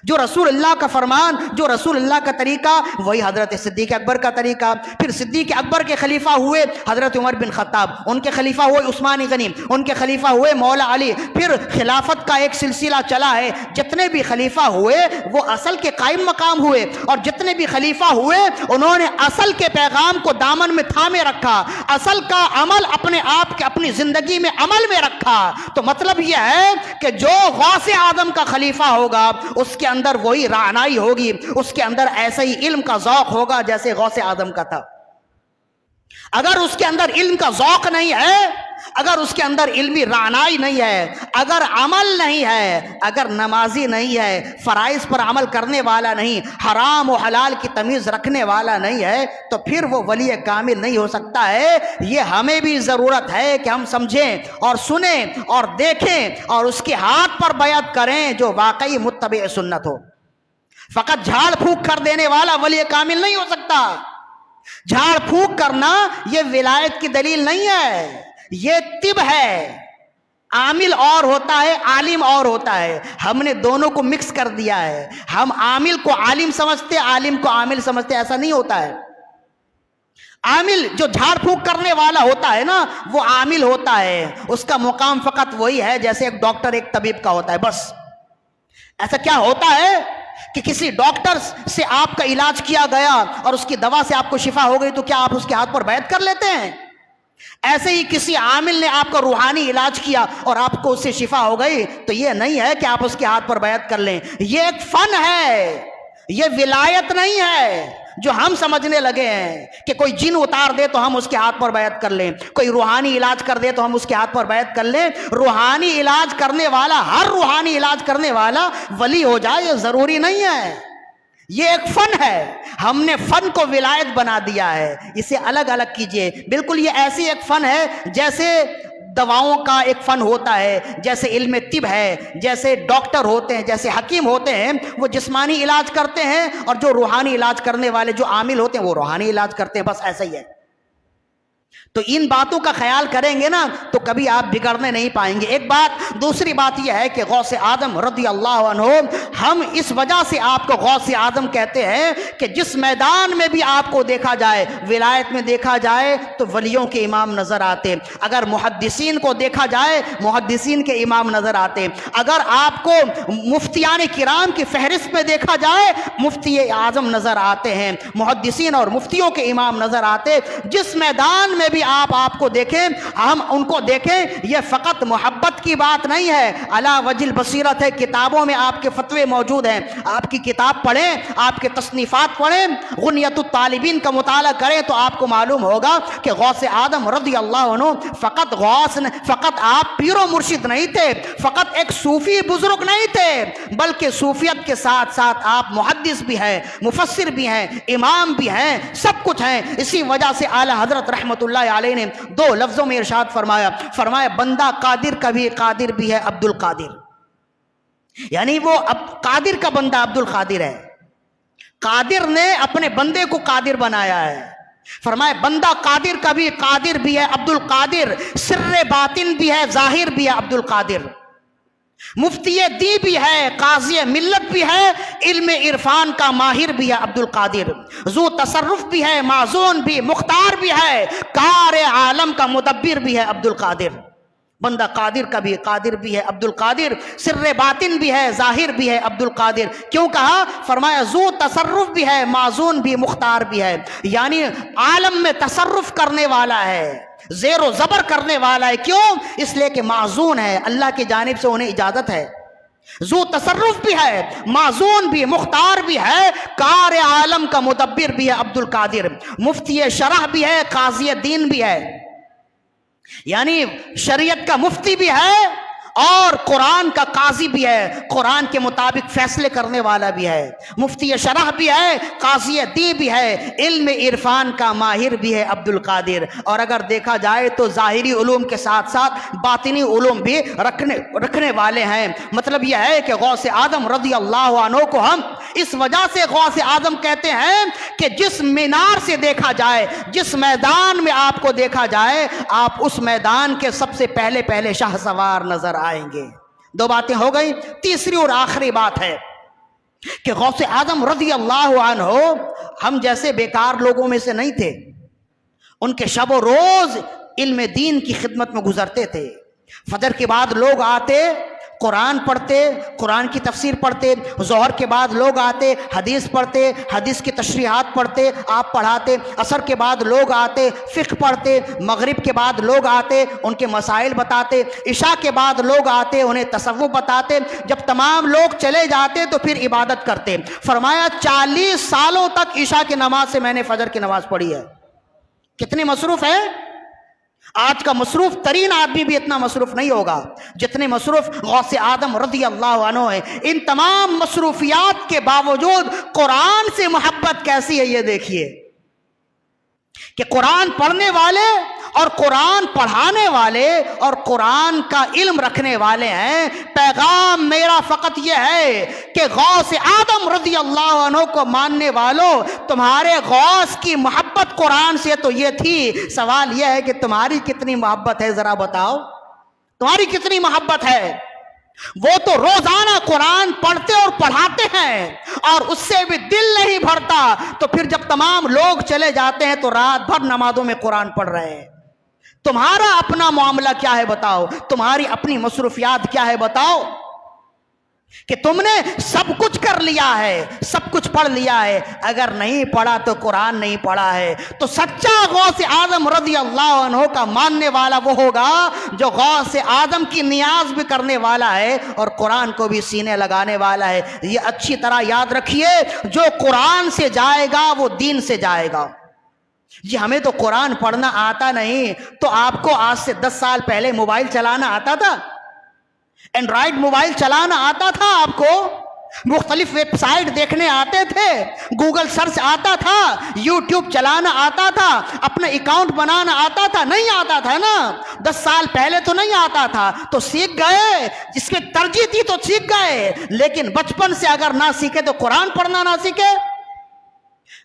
Speaker 1: جو رسول اللہ کا فرمان، جو رسول اللہ کا طریقہ، وہی حضرت صدیق اکبر کا طریقہ۔ پھر صدیق اکبر کے خلیفہ ہوئے حضرت عمر بن خطاب، ان کے خلیفہ ہوئے عثمان غنی، ان کے خلیفہ ہوئے مولا علی۔ پھر خلافت کا ایک سلسلہ چلا ہے، جتنے بھی خلیفہ ہوئے وہ اصل کے قائم مقام ہوئے، اور جتنے بھی خلیفہ ہوئے انہوں نے اصل کے پیغام کو دامن میں تھامے رکھا، اصل کا عمل اپنے آپ کے اپنی زندگی میں عمل میں رکھا۔ تو مطلب یہ ہے کہ جو غوث اعظم کا خلیفہ ہوگا اس کے اندر وہی رعنائی ہوگی، اس کے اندر ایسے ہی علم کا ذوق ہوگا جیسے غوث اعظم کا تھا۔ اگر اس کے اندر علم کا ذوق نہیں ہے، اگر اس کے اندر علمی رعنائی نہیں ہے، اگر عمل نہیں ہے، اگر نمازی نہیں ہے، فرائض پر عمل کرنے والا نہیں، حرام و حلال کی تمیز رکھنے والا نہیں ہے، تو پھر وہ ولی کامل نہیں ہو سکتا ہے۔ یہ ہمیں بھی ضرورت ہے کہ ہم سمجھیں اور سنیں اور دیکھیں اور اس کے ہاتھ پر بیعت کریں جو واقعی متبع سنت ہو۔ فقط جھاڑ پھونک کر دینے والا ولی کامل نہیں ہو سکتا۔ جھاڑ پھونک کرنا یہ ولایت کی دلیل نہیں ہے، یہ طب ہے۔ عامل اور ہوتا ہے، عالم اور ہوتا ہے، ہم نے دونوں کو مکس کر دیا ہے۔ ہم عامل کو عالم سمجھتے، عالم کو عامل سمجھتے، ایسا نہیں ہوتا ہے۔ عامل جو جھاڑ پھونک کرنے والا ہوتا ہے نا، وہ عامل ہوتا ہے، اس کا مقام فقط وہی ہے جیسے ایک ڈاکٹر ایک طبیب کا ہوتا ہے، بس۔ ایسا کیا ہوتا ہے کہ کسی ڈاکٹر سے آپ کا علاج کیا گیا اور اس کی دوا سے آپ کو شفا ہو گئی تو کیا آپ اس کے ہاتھ پر بیعت کر لیتے ہیں؟ ایسے ہی کسی عامل نے آپ کا روحانی علاج کیا اور آپ کو اس سے شفا ہو گئی تو یہ نہیں ہے کہ آپ اس کے ہاتھ پر بیعت کر لیں۔ یہ ایک فن ہے، یہ ولایت نہیں ہے جو ہم سمجھنے لگے ہیں کہ کوئی جن اتار دے تو ہم اس کے ہاتھ پر بیعت کر لیں، کوئی روحانی علاج کر دے تو ہم اس کے ہاتھ پر بیعت کر لیں۔ روحانی علاج کرنے والا، ہر روحانی علاج کرنے والا ولی ہو جائے یہ ضروری نہیں ہے، یہ ایک فن ہے۔ ہم نے فن کو ولایت بنا دیا ہے، اسے الگ الگ کیجئے۔ بالکل یہ ایسی ایک فن ہے جیسے دواؤں کا ایک فن ہوتا ہے، جیسے علم طب ہے، جیسے ڈاکٹر ہوتے ہیں، جیسے حکیم ہوتے ہیں، وہ جسمانی علاج کرتے ہیں، اور جو روحانی علاج کرنے والے جو عامل ہوتے ہیں وہ روحانی علاج کرتے ہیں، بس ایسا ہی ہے۔ تو ان باتوں کا خیال کریں گے نا تو کبھی آپ بگڑنے نہیں پائیں گے۔ ایک بات۔ دوسری بات یہ ہے کہ غوث اعظم رضی اللہ عنہ، ہم اس وجہ سے آپ کو غوث اعظم کہتے ہیں کہ جس میدان میں بھی آپ کو دیکھا جائے، ولایت میں دیکھا جائے تو ولیوں کے امام نظر آتے، اگر محدثین کو دیکھا جائے محدثین کے امام نظر آتے، اگر آپ کو مفتیان کرام کی فہرست میں دیکھا جائے مفتی اعظم نظر آتے ہیں، محدثین اور مفتیوں کے امام نظر آتے۔ جس میدان میں بھی آپ کو دیکھیں، ہم ان کو دیکھیں، یہ فقط محبت کی بات نہیں ہے، علی وجہ البصیرت ہے۔ کتابوں میں آپ کے فتوے موجود ہیں، آپ کی کتاب پڑھیں، آپ کے تصنیفات پڑھیں، غنیت الطالبین کا مطالعہ کریں تو آپ کو معلوم ہوگا کہ غوث اعظم رضی اللہ عنہ فقط فقط آپ پیر و مرشد نہیں تھے، فقط ایک صوفی بزرگ نہیں تھے، بلکہ صوفیت کے ساتھ ساتھ آپ محدث بھی ہیں، مفسر بھی ہیں، امام بھی ہیں، سب کچھ ہیں۔ اسی وجہ سے اعلی حضرت رحمت اللہ علیہ نے دو لفظوں میں ارشاد فرمایا بندہ قادر کا بھی قادر بھی ہے عبد القادر، یعنی وہ قادر کا بندہ عبد القادر ہے۔ قادر نے اپنے بندے کو قادر بنایا ہے۔ فرمایا بندہ قادر کا بھی قادر بھی ہے عبد القادر، سر باطن بھی ہے ظاہر بھی ہے عبد القادر، مفتی دی بھی ہے، قاضی ملت بھی ہے، علم عرفان کا ماہر بھی ہے عبد القادر، ذو تصرف بھی ہے، معزون بھی، مختار بھی ہے، کار عالم کا مدبر بھی ہے عبد القادر۔ بندہ قادر کا بھی قادر بھی ہے عبد القادر، سر باطن بھی ہے ظاہر بھی ہے عبد القادر۔ کیوں کہا؟ فرمایا ذو تصرف بھی ہے، معزون بھی، مختار بھی ہے، یعنی عالم میں تصرف کرنے والا ہے، زیر و زبر کرنے والا ہے۔ کیوں؟ اس لیے کہ معزون ہے، اللہ کی جانب سے انہیں اجازت ہے۔ ذو تصرف بھی ہے، معزون بھی، مختار بھی ہے، کار عالم کا مدبر بھی ہے عبد القادر، مفتی شرح بھی ہے، قاضی دین بھی ہے، یعنی شریعت کا مفتی بھی ہے اور قرآن کا قاضی بھی ہے، قرآن کے مطابق فیصلے کرنے والا بھی ہے، مفتی شرح بھی ہے، قاضی دی بھی ہے، علم عرفان کا ماہر بھی ہے عبد القادر۔ اور اگر دیکھا جائے تو ظاہری علوم کے ساتھ ساتھ باطنی علوم بھی رکھنے والے ہیں۔ مطلب یہ ہے کہ غوث اعظم رضی اللہ عنہ کو ہم اس وجہ سے غوث اعظم کہتے ہیں کہ جس مینار سے دیکھا جائے، جس میدان میں آپ کو دیکھا جائے، آپ اس میدان کے سب سے پہلے شاہ سوار نظر آئیں گے۔ دو باتیں ہو گئی۔ تیسری اور آخری بات ہے کہ غوث اعظم رضی اللہ عنہ ہم جیسے بیکار لوگوں میں سے نہیں تھے، ان کے شب و روز علم دین کی خدمت میں گزرتے تھے۔ فجر کے بعد لوگ آتے، قرآن پڑھتے، قرآن کی تفسیر پڑھتے، ظہر کے بعد لوگ آتے، حدیث پڑھتے، حدیث کی تشریحات پڑھتے، آپ پڑھاتے، عصر کے بعد لوگ آتے، فقہ پڑھتے، مغرب کے بعد لوگ آتے، ان کے مسائل بتاتے، عشاء کے بعد لوگ آتے، انہیں تصوف بتاتے۔ جب تمام لوگ چلے جاتے تو پھر عبادت کرتے۔ فرمایا 40 سالوں تک عشاء کی نماز سے میں نے فجر کی نماز پڑھی ہے۔ کتنی مصروف ہے؟ آج کا مصروف ترین آدمی بھی اتنا مصروف نہیں ہوگا جتنے مصروف غوث اعظم رضی اللہ عنہ ہے۔ ان تمام مصروفیات کے باوجود قرآن سے محبت کیسی ہے یہ دیکھیے کہ قرآن پڑھنے والے اور قرآن پڑھانے والے اور قرآن کا علم رکھنے والے ہیں۔ پیغام میرا فقط یہ ہے کہ غوث اعظم رضی اللہ عنہ کو ماننے والوں، تمہارے غوث کی محبت قرآن سے تو یہ تھی، سوال یہ ہے کہ تمہاری کتنی محبت ہے، ذرا بتاؤ تمہاری کتنی محبت ہے۔ وہ تو روزانہ قرآن پڑھتے اور پڑھاتے ہیں اور اس سے بھی دل نہیں بھرتا، تو پھر جب تمام لوگ چلے جاتے ہیں تو رات بھر نمازوں میں قرآن پڑھ رہے ہیں۔ تمہارا اپنا معاملہ کیا ہے بتاؤ، تمہاری اپنی مصروفیات کیا ہے بتاؤ، کہ تم نے سب کچھ کر لیا ہے، سب کچھ پڑھ لیا ہے، اگر نہیں پڑھا تو قرآن نہیں پڑھا ہے۔ تو سچا غوث اعظم رضی اللہ عنہ کا ماننے والا وہ ہوگا جو غوث اعظم کی نیاز بھی کرنے والا ہے اور قرآن کو بھی سینے لگانے والا ہے۔ یہ اچھی طرح یاد رکھیے، جو قرآن سے جائے گا وہ دین سے جائے گا۔ جی ہمیں تو قرآن پڑھنا آتا نہیں، تو آپ کو آج سے 10 سال پہلے موبائل چلانا آتا تھا؟ اینڈرائیڈ موبائل چلانا آتا تھا آپ کو؟ مختلف ویب سائٹ دیکھنے آتے تھے، گوگل سرچ آتا تھا، یوٹیوب چلانا آتا تھا، اپنا اکاؤنٹ بنانا آتا تھا؟ نہیں آتا تھا نا، 10 سال پہلے تو نہیں آتا تھا، تو سیکھ گئے، جس کی ترجیح تھی تو سیکھ گئے، لیکن بچپن سے اگر نہ سیکھے تو قرآن پڑھنا نہ سیکھے۔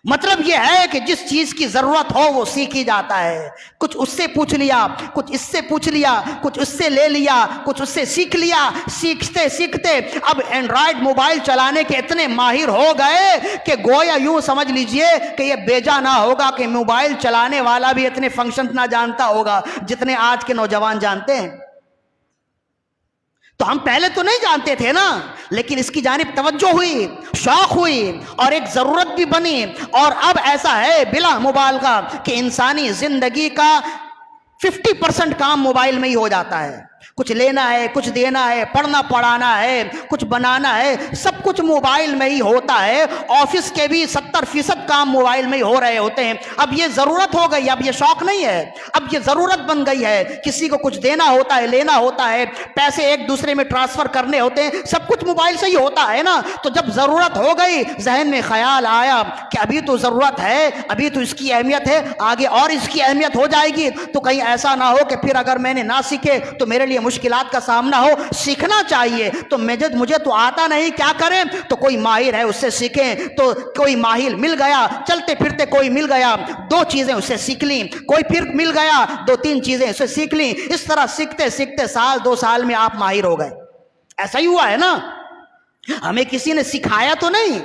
Speaker 1: مطلب یہ ہے کہ جس چیز کی ضرورت ہو وہ سیکھی جاتا ہے۔ کچھ اس سے پوچھ لیا، کچھ اس سے پوچھ لیا، کچھ اس سے لے لیا، کچھ اس سے سیکھ لیا، سیکھتے سیکھتے اب اینڈرائیڈ موبائل چلانے کے اتنے ماہر ہو گئے کہ گویا یوں سمجھ لیجئے کہ یہ بیجا نہ ہوگا کہ موبائل چلانے والا بھی اتنے فنکشن نہ جانتا ہوگا جتنے آج کے نوجوان جانتے ہیں۔ تو ہم پہلے تو نہیں جانتے تھے نا، لیکن اس کی جانب توجہ ہوئی، شوق ہوئی اور ایک ضرورت بھی بنی، اور اب ایسا ہے بلا مبالغہ کہ انسانی زندگی کا 50% کام موبائل میں ہی ہو جاتا ہے۔ کچھ لینا ہے، کچھ دینا ہے، پڑھنا پڑھانا ہے، کچھ بنانا ہے، سب کچھ موبائل میں ہی ہوتا ہے۔ آفس کے بھی 70% کام موبائل میں ہی ہو رہے ہوتے ہیں۔ اب یہ ضرورت ہو گئی، اب یہ شوق نہیں ہے، اب یہ ضرورت بن گئی ہے۔ کسی کو کچھ دینا ہوتا ہے، لینا ہوتا ہے، پیسے ایک دوسرے میں ٹرانسفر کرنے ہوتے ہیں، سب کچھ موبائل سے ہی ہوتا ہے نا۔ تو جب ضرورت ہو گئی، ذہن میں خیال آیا کہ ابھی تو ضرورت ہے، ابھی تو اس کی اہمیت ہے، آگے اور اس کی اہمیت ہو جائے گی، تو کہیں ایسا نہ ہو کہ پھر اگر میں نے نہ سیکھے تو میرے لیے مشکلات کا سامنا ہو۔ سیکھنا چاہیے، تو مجھے تو آتا نہیں، کیا کریں؟ تو کوئی ماہر ہے اس سے سیکھیں۔ تو کوئی ماہر مل گیا، چلتے پھرتے کوئی مل گیا، 2 چیزیں اس سے سیکھ لیں، کوئی پھر مل گیا، 2-3 چیزیں اس سے سیکھ لیں۔ اس طرح سیکھتے سیکھتے سال 2 سال میں آپ ماہر ہو گئے۔ ایسا ہی ہوا ہے نا، ہمیں کسی نے سکھایا تو نہیں،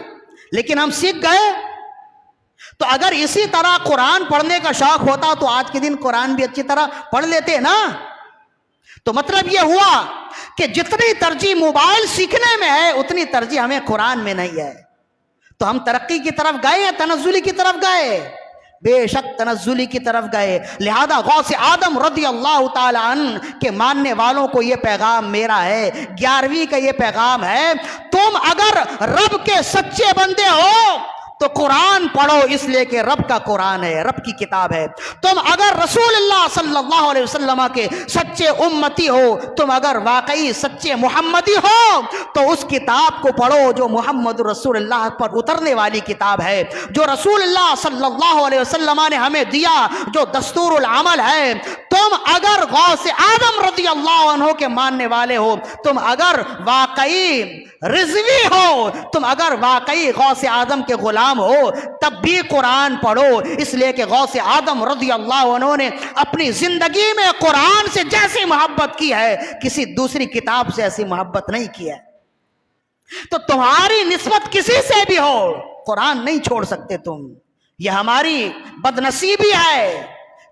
Speaker 1: لیکن ہم سیکھ گئے۔ تو اگر اسی طرح قرآن پڑھنے کا شوق ہوتا تو آج کے دن قرآن بھی اچھی طرح پڑھ لیتے نا۔ تو مطلب یہ ہوا کہ جتنی ترجیح موبائل سیکھنے میں ہے اتنی ترجیح ہمیں قرآن میں نہیں ہے۔ تو ہم ترقی کی طرف گئے یا تنزلی کی طرف گئے؟ بے شک تنزلی کی طرف گئے۔ لہذا غوث اعظم رضی اللہ تعالی عنہ کے ماننے والوں کو یہ پیغام میرا ہے، 11ویں کا یہ پیغام ہے، تم اگر رب کے سچے بندے ہو تو قرآن پڑھو اس لیے کہ رب کا قرآن ہے، رب کی کتاب ہے۔ تم اگر رسول اللہ صلی اللہ علیہ وسلم کے سچے امتی ہو، تم اگر واقعی سچے محمدی ہو تو اس کتاب کو پڑھو جو محمد رسول اللہ پر اترنے والی کتاب ہے، جو رسول اللہ صلی اللہ علیہ وسلم نے ہمیں دیا، جو دستور العمل ہے۔ تم اگر غوث اعظم رضی اللہ عنہ کے ماننے والے ہو، تم اگر واقعی رضوی ہو، تم اگر واقعی غوث اعظم کے غلام ہو، تب بھی قرآن پڑھو، اس لیے کہ غوث اعظم رضی اللہ عنہ نے اپنی زندگی میں قرآن سے جیسی محبت کی ہے، کسی دوسری کتاب سے ایسی محبت نہیں کی ہے۔ تو تمہاری نسبت کسی سے بھی ہو، قرآن نہیں چھوڑ سکتے تم۔ یہ ہماری بدنصیبی ہے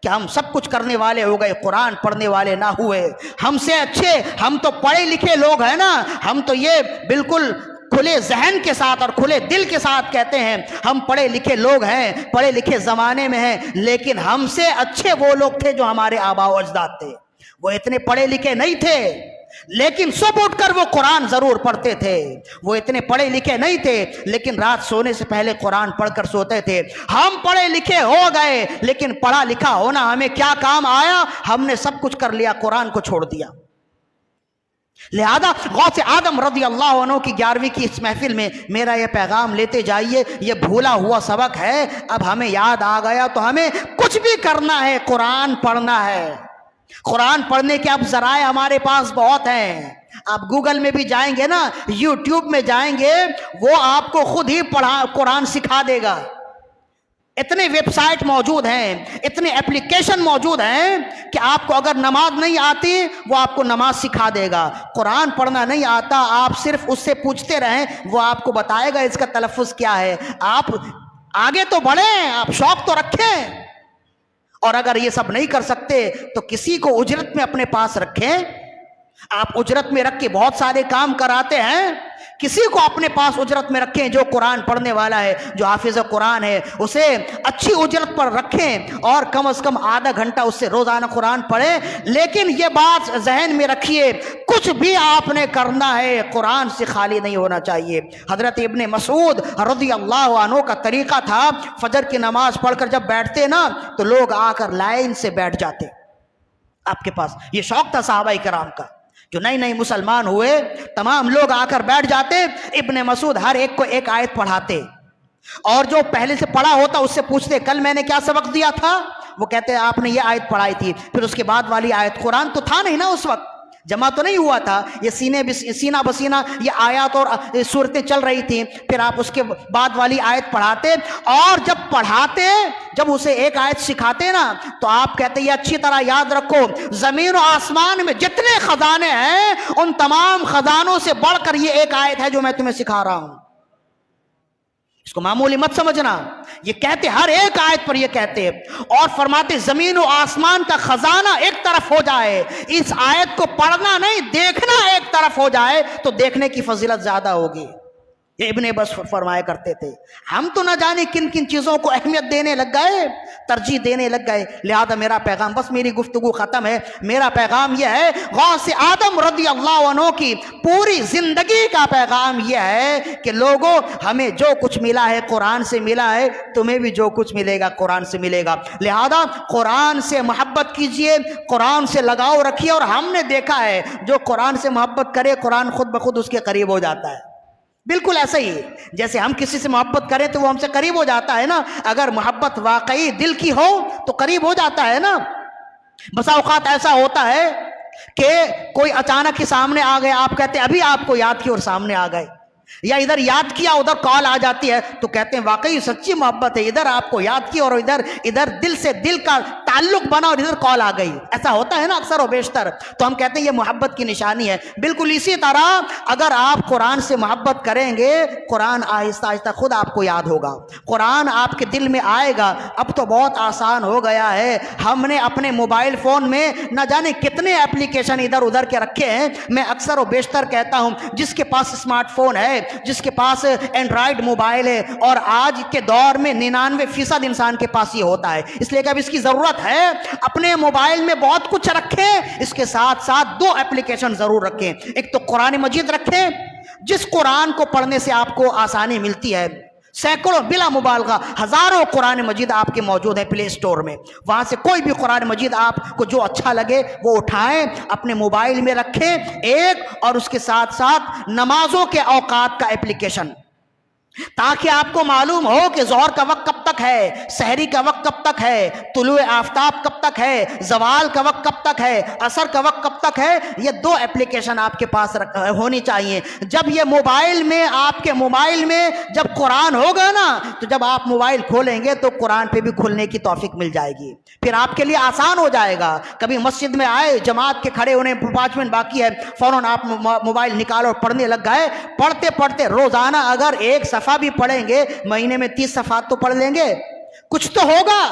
Speaker 1: کہ ہم سب کچھ کرنے والے ہو گئے، قرآن پڑھنے والے نہ ہوئے۔ ہم سے اچھے، ہم تو پڑھے لکھے لوگ ہیں نا، ہم تو یہ بالکل کھلے ذہن کے ساتھ اور کھلے دل کے ساتھ کہتے ہیں ہم پڑھے لکھے لوگ ہیں، پڑھے لکھے زمانے میں ہیں، لیکن ہم سے اچھے وہ لوگ تھے جو ہمارے آباء و اجداد تھے۔ وہ اتنے پڑھے لکھے نہیں تھے، لیکن صبح اٹھ کر وہ قرآن ضرور پڑھتے تھے۔ وہ اتنے پڑھے لکھے نہیں تھے، لیکن رات سونے سے پہلے قرآن پڑھ کر سوتے تھے۔ ہم پڑھے لکھے ہو گئے، لیکن پڑھا لکھا ہونا ہمیں کیا کام آیا؟ ہم نے سب کچھ کر لیا، قرآن کو چھوڑ دیا۔ لہذا غوث اعظم رضی اللہ عنہ کی 11ویں کی اس محفل میں میرا یہ پیغام لیتے جائیے، یہ بھولا ہوا سبق ہے، اب ہمیں یاد آ گیا تو ہمیں کچھ بھی کرنا ہے، قرآن پڑھنا ہے۔ قرآن پڑھنے کے اب ذرائع ہمارے پاس بہت ہیں۔ آپ گوگل میں بھی جائیں گے نا، یوٹیوب میں جائیں گے، وہ آپ کو خود ہی قرآن سکھا دے گا۔ اتنے ویب سائٹ موجود ہیں، اتنے اپلیکیشن موجود ہیں کہ آپ کو اگر نماز نہیں آتی وہ آپ کو نماز سکھا دے گا۔ قرآن پڑھنا نہیں آتا، آپ صرف اس سے پوچھتے رہیں، وہ آپ کو بتائے گا اس کا تلفظ کیا ہے۔ آپ آگے تو بڑھیں، آپ شوق تو رکھیں، اور اگر یہ سب نہیں کر سکتے تو کسی کو اجرت میں اپنے پاس رکھیں۔ آپ اجرت میں رکھ کے بہت سارے کام کراتے ہیں، کسی کو اپنے پاس اجرت میں رکھیں جو قرآن پڑھنے والا ہے، جو حافظ قرآن ہے، اسے اچھی اجرت پر رکھیں اور کم از کم آدھا گھنٹہ اس سے روزانہ قرآن پڑھیں۔ لیکن یہ بات ذہن میں رکھیے، کچھ بھی آپ نے کرنا ہے قرآن سے خالی نہیں ہونا چاہیے۔ حضرت ابن مسعود رضی اللہ عنہ کا طریقہ تھا، فجر کی نماز پڑھ کر جب بیٹھتے نا تو لوگ آ کر لائن سے بیٹھ جاتے آپ کے پاس۔ یہ شوق تھا صحابہ کرام کا، جو نئے نئے مسلمان ہوئے تمام لوگ آ کر بیٹھ جاتے۔ ابن مسعود ہر ایک کو ایک آیت پڑھاتے، اور جو پہلے سے پڑھا ہوتا اس سے پوچھتے کل میں نے کیا سبق دیا تھا؟ وہ کہتے آپ نے یہ آیت پڑھائی تھی، پھر اس کے بعد والی آیت۔ قرآن تو تھا نہیں نا اس وقت، جمع تو نہیں ہوا تھا، یہ سینہ بسینہ یہ آیات اور صورتیں چل رہی تھیں۔ پھر آپ اس کے بعد والی آیت پڑھاتے، اور جب پڑھاتے، جب اسے ایک آیت سکھاتے نا تو آپ کہتے یہ اچھی طرح یاد رکھو، زمین و آسمان میں جتنے خزانے ہیں ان تمام خزانوں سے بڑھ کر یہ ایک آیت ہے جو میں تمہیں سکھا رہا ہوں۔ اس کو معمولی مت سمجھنا، یہ کہتے ہر ایک آیت پر یہ کہتے، اور فرماتے زمین و آسمان کا خزانہ ایک طرف ہو جائے، اس آیت کو پڑھنا نہیں دیکھنا ایک طرف ہو جائے تو دیکھنے کی فضیلت زیادہ ہوگی۔ یہ ابن عباس فرمایا کرتے تھے۔ ہم تو نہ جانے کن کن چیزوں کو اہمیت دینے لگ گئے، ترجیح دینے لگ گئے۔ لہذا میرا پیغام، بس میری گفتگو ختم ہے، میرا پیغام یہ ہے، غوث اعظم رضی اللہ عنہ کی پوری زندگی کا پیغام یہ ہے کہ لوگوں ہمیں جو کچھ ملا ہے قرآن سے ملا ہے، تمہیں بھی جو کچھ ملے گا قرآن سے ملے گا۔ لہذا قرآن سے محبت کیجئے، قرآن سے لگاؤ رکھیے، اور ہم نے دیکھا ہے جو قرآن سے محبت کرے قرآن خود بخود اس کے قریب ہو جاتا ہے۔ بالکل ایسا ہی جیسے ہم کسی سے محبت کریں تو وہ ہم سے قریب ہو جاتا ہے نا، اگر محبت واقعی دل کی ہو تو قریب ہو جاتا ہے نا۔ بسا اوقات ایسا ہوتا ہے کہ کوئی اچانک ہی سامنے آ گئے، آپ کہتے ہیں ابھی آپ کو یاد کیا اور سامنے آ گئے، یا ادھر یاد کیا ادھر کال آ جاتی ہے، تو کہتے ہیں واقعی سچی محبت ہے، ادھر آپ کو یاد کیا اور ادھر دل سے دل کا تعلق بنا اور ادھر کال آ گئی۔ ایسا ہوتا ہے نا اکثر و بیشتر، تو ہم کہتے ہیں یہ محبت کی نشانی ہے۔ بالکل اسی طرح اگر آپ قرآن سے محبت کریں گے، قرآن آہستہ آہستہ خود آپ کو یاد ہوگا، قرآن آپ کے دل میں آئے گا۔ اب تو بہت آسان ہو گیا ہے، ہم نے اپنے موبائل فون میں نہ جانے کتنے اپلیکیشن ادھر ادھر کے رکھے ہیں۔ میں اکثر و بیشتر کہتا ہوں جس کے پاس اسمارٹ فون ہے، جس کے پاس اینڈرائیڈ موبائل ہے، اور آج کے دور میں 99% انسان کے پاس یہ ہوتا ہے، اس لیے کہ اب اس کی ضرورت ہے، اپنے موبائل میں بہت کچھ رکھیں، اس کے ساتھ ساتھ 2 اپلیکیشن ضرور رکھیں۔ ایک تو قرآن مجید رکھیں، جس قرآن کو پڑھنے سے آپ کو آسانی ملتی ہے، سینکڑوں بلا مبالغہ ہزاروں قرآن مجید آپ کے موجود ہیں پلے اسٹور میں، وہاں سے کوئی بھی قرآن مجید آپ کو جو اچھا لگے وہ اٹھائیں، اپنے موبائل میں رکھیں ایک، اور اس کے ساتھ ساتھ نمازوں کے اوقات کا اپلیکیشن، تاکہ آپ کو معلوم ہو کہ ظہر کا وقت کب تک ہے، سحری کا وقت کب تک ہے، طلوع آفتاب کب تک ہے، زوال کا وقت کب تک ہے، عصر کا وقت کب تک ہے۔ یہ دو اپلیکیشن آپ کے پاس ہونی چاہیے۔ جب یہ موبائل میں، آپ کے موبائل میں جب قرآن ہوگا نا، تو جب آپ موبائل کھولیں گے تو قرآن پہ بھی کھلنے کی توفیق مل جائے گی، پھر آپ کے لیے آسان ہو جائے گا۔ کبھی مسجد میں آئے، جماعت کے کھڑے ہونے 5 منٹ باقی ہے، فوراً آپ موبائل نکالو اور پڑھنے لگ گئے، پڑھتے پڑھتے روزانہ اگر ایک صفحہ بھی پڑھیں گے، مہینے میں 30 صفحات تو پڑھ لیں گے، کچھ تو ہوگا۔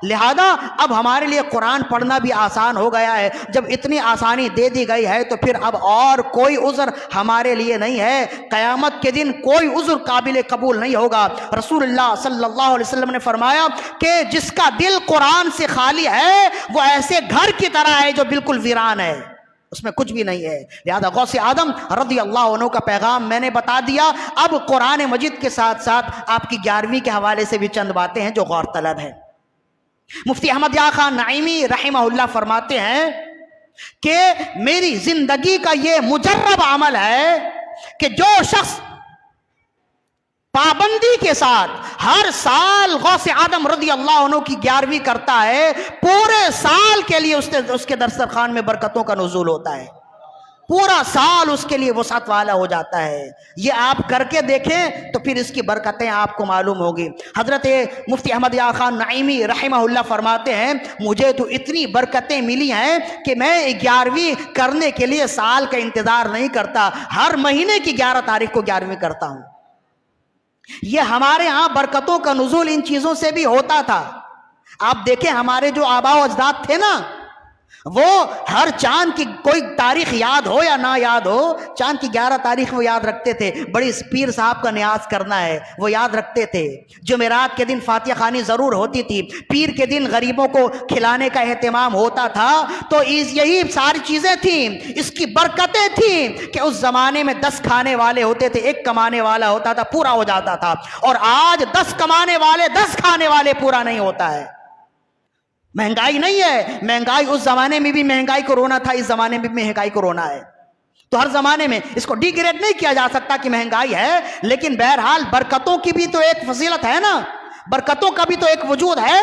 Speaker 1: لہذا اب ہمارے لیے قرآن پڑھنا بھی آسان ہو گیا ہے۔ جب اتنی آسانی دے دی گئی ہے تو پھر اب اور کوئی عذر ہمارے لیے نہیں ہے۔ قیامت کے دن کوئی عذر قابل قبول نہیں ہوگا۔ رسول اللہ صلی اللہ علیہ وسلم نے فرمایا کہ جس کا دل قرآن سے خالی ہے وہ ایسے گھر کی طرح ہے جو بالکل ویران ہے، اس میں کچھ بھی نہیں ہے۔ لہذا غوث اعظم رضی اللہ عنہ کا پیغام میں نے بتا دیا۔ اب قرآن مجید کے ساتھ ساتھ آپ کی 11ویں کے حوالے سے بھی چند باتیں ہیں جو غور طلب ہیں۔ مفتی احمد یار خان نعیمی رحمہ اللہ فرماتے ہیں کہ میری زندگی کا یہ مجرب عمل ہے کہ جو شخص پابندی کے ساتھ ہر سال غوث اعظم رضی اللہ عنہ کی 11ویں کرتا ہے، پورے سال کے لیے اس کے دسترخوان میں برکتوں کا نزول ہوتا ہے، پورا سال اس کے لیے وسعت والا ہو جاتا ہے۔ یہ آپ کر کے دیکھیں تو پھر اس کی برکتیں آپ کو معلوم ہوگی۔ حضرت مفتی احمد یار خان نعیمی رحمہ اللہ فرماتے ہیں مجھے تو اتنی برکتیں ملی ہیں کہ میں 11ویں کرنے کے لیے سال کا انتظار نہیں کرتا، ہر مہینے کی 11 تاریخ کو 11ویں کرتا ہوں۔ یہ ہمارے ہاں برکتوں کا نزول ان چیزوں سے بھی ہوتا تھا۔ آپ دیکھیں ہمارے جو آباء و اجداد تھے نا، وہ ہر چاند کی کوئی تاریخ یاد ہو یا نہ یاد ہو، چاند کی 11 تاریخ وہ یاد رکھتے تھے۔ بڑی پیر صاحب کا نیاز کرنا ہے وہ یاد رکھتے تھے۔ جمعرات کے دن فاتحہ خوانی ضرور ہوتی تھی، پیر کے دن غریبوں کو کھلانے کا اہتمام ہوتا تھا۔ تو یہی ساری چیزیں تھیں، اس کی برکتیں تھیں کہ اس زمانے میں 10 کھانے والے ہوتے تھے، 1 کمانے والا ہوتا تھا، پورا ہو جاتا تھا۔ اور آج 10 کمانے والے 10 کھانے والے پورا نہیں ہوتا ہے۔ مہنگائی نہیں ہے، مہنگائی اس زمانے میں بھی مہنگائی کورونا تھا، اس زمانے میں بھی مہنگائی کورونا ہے۔ تو ہر زمانے میں اس کو ڈی گریڈ نہیں کیا جا سکتا کہ مہنگائی ہے، لیکن بہرحال برکتوں کی بھی تو ایک فضیلت ہے نا، برکتوں کا بھی تو ایک وجود ہے۔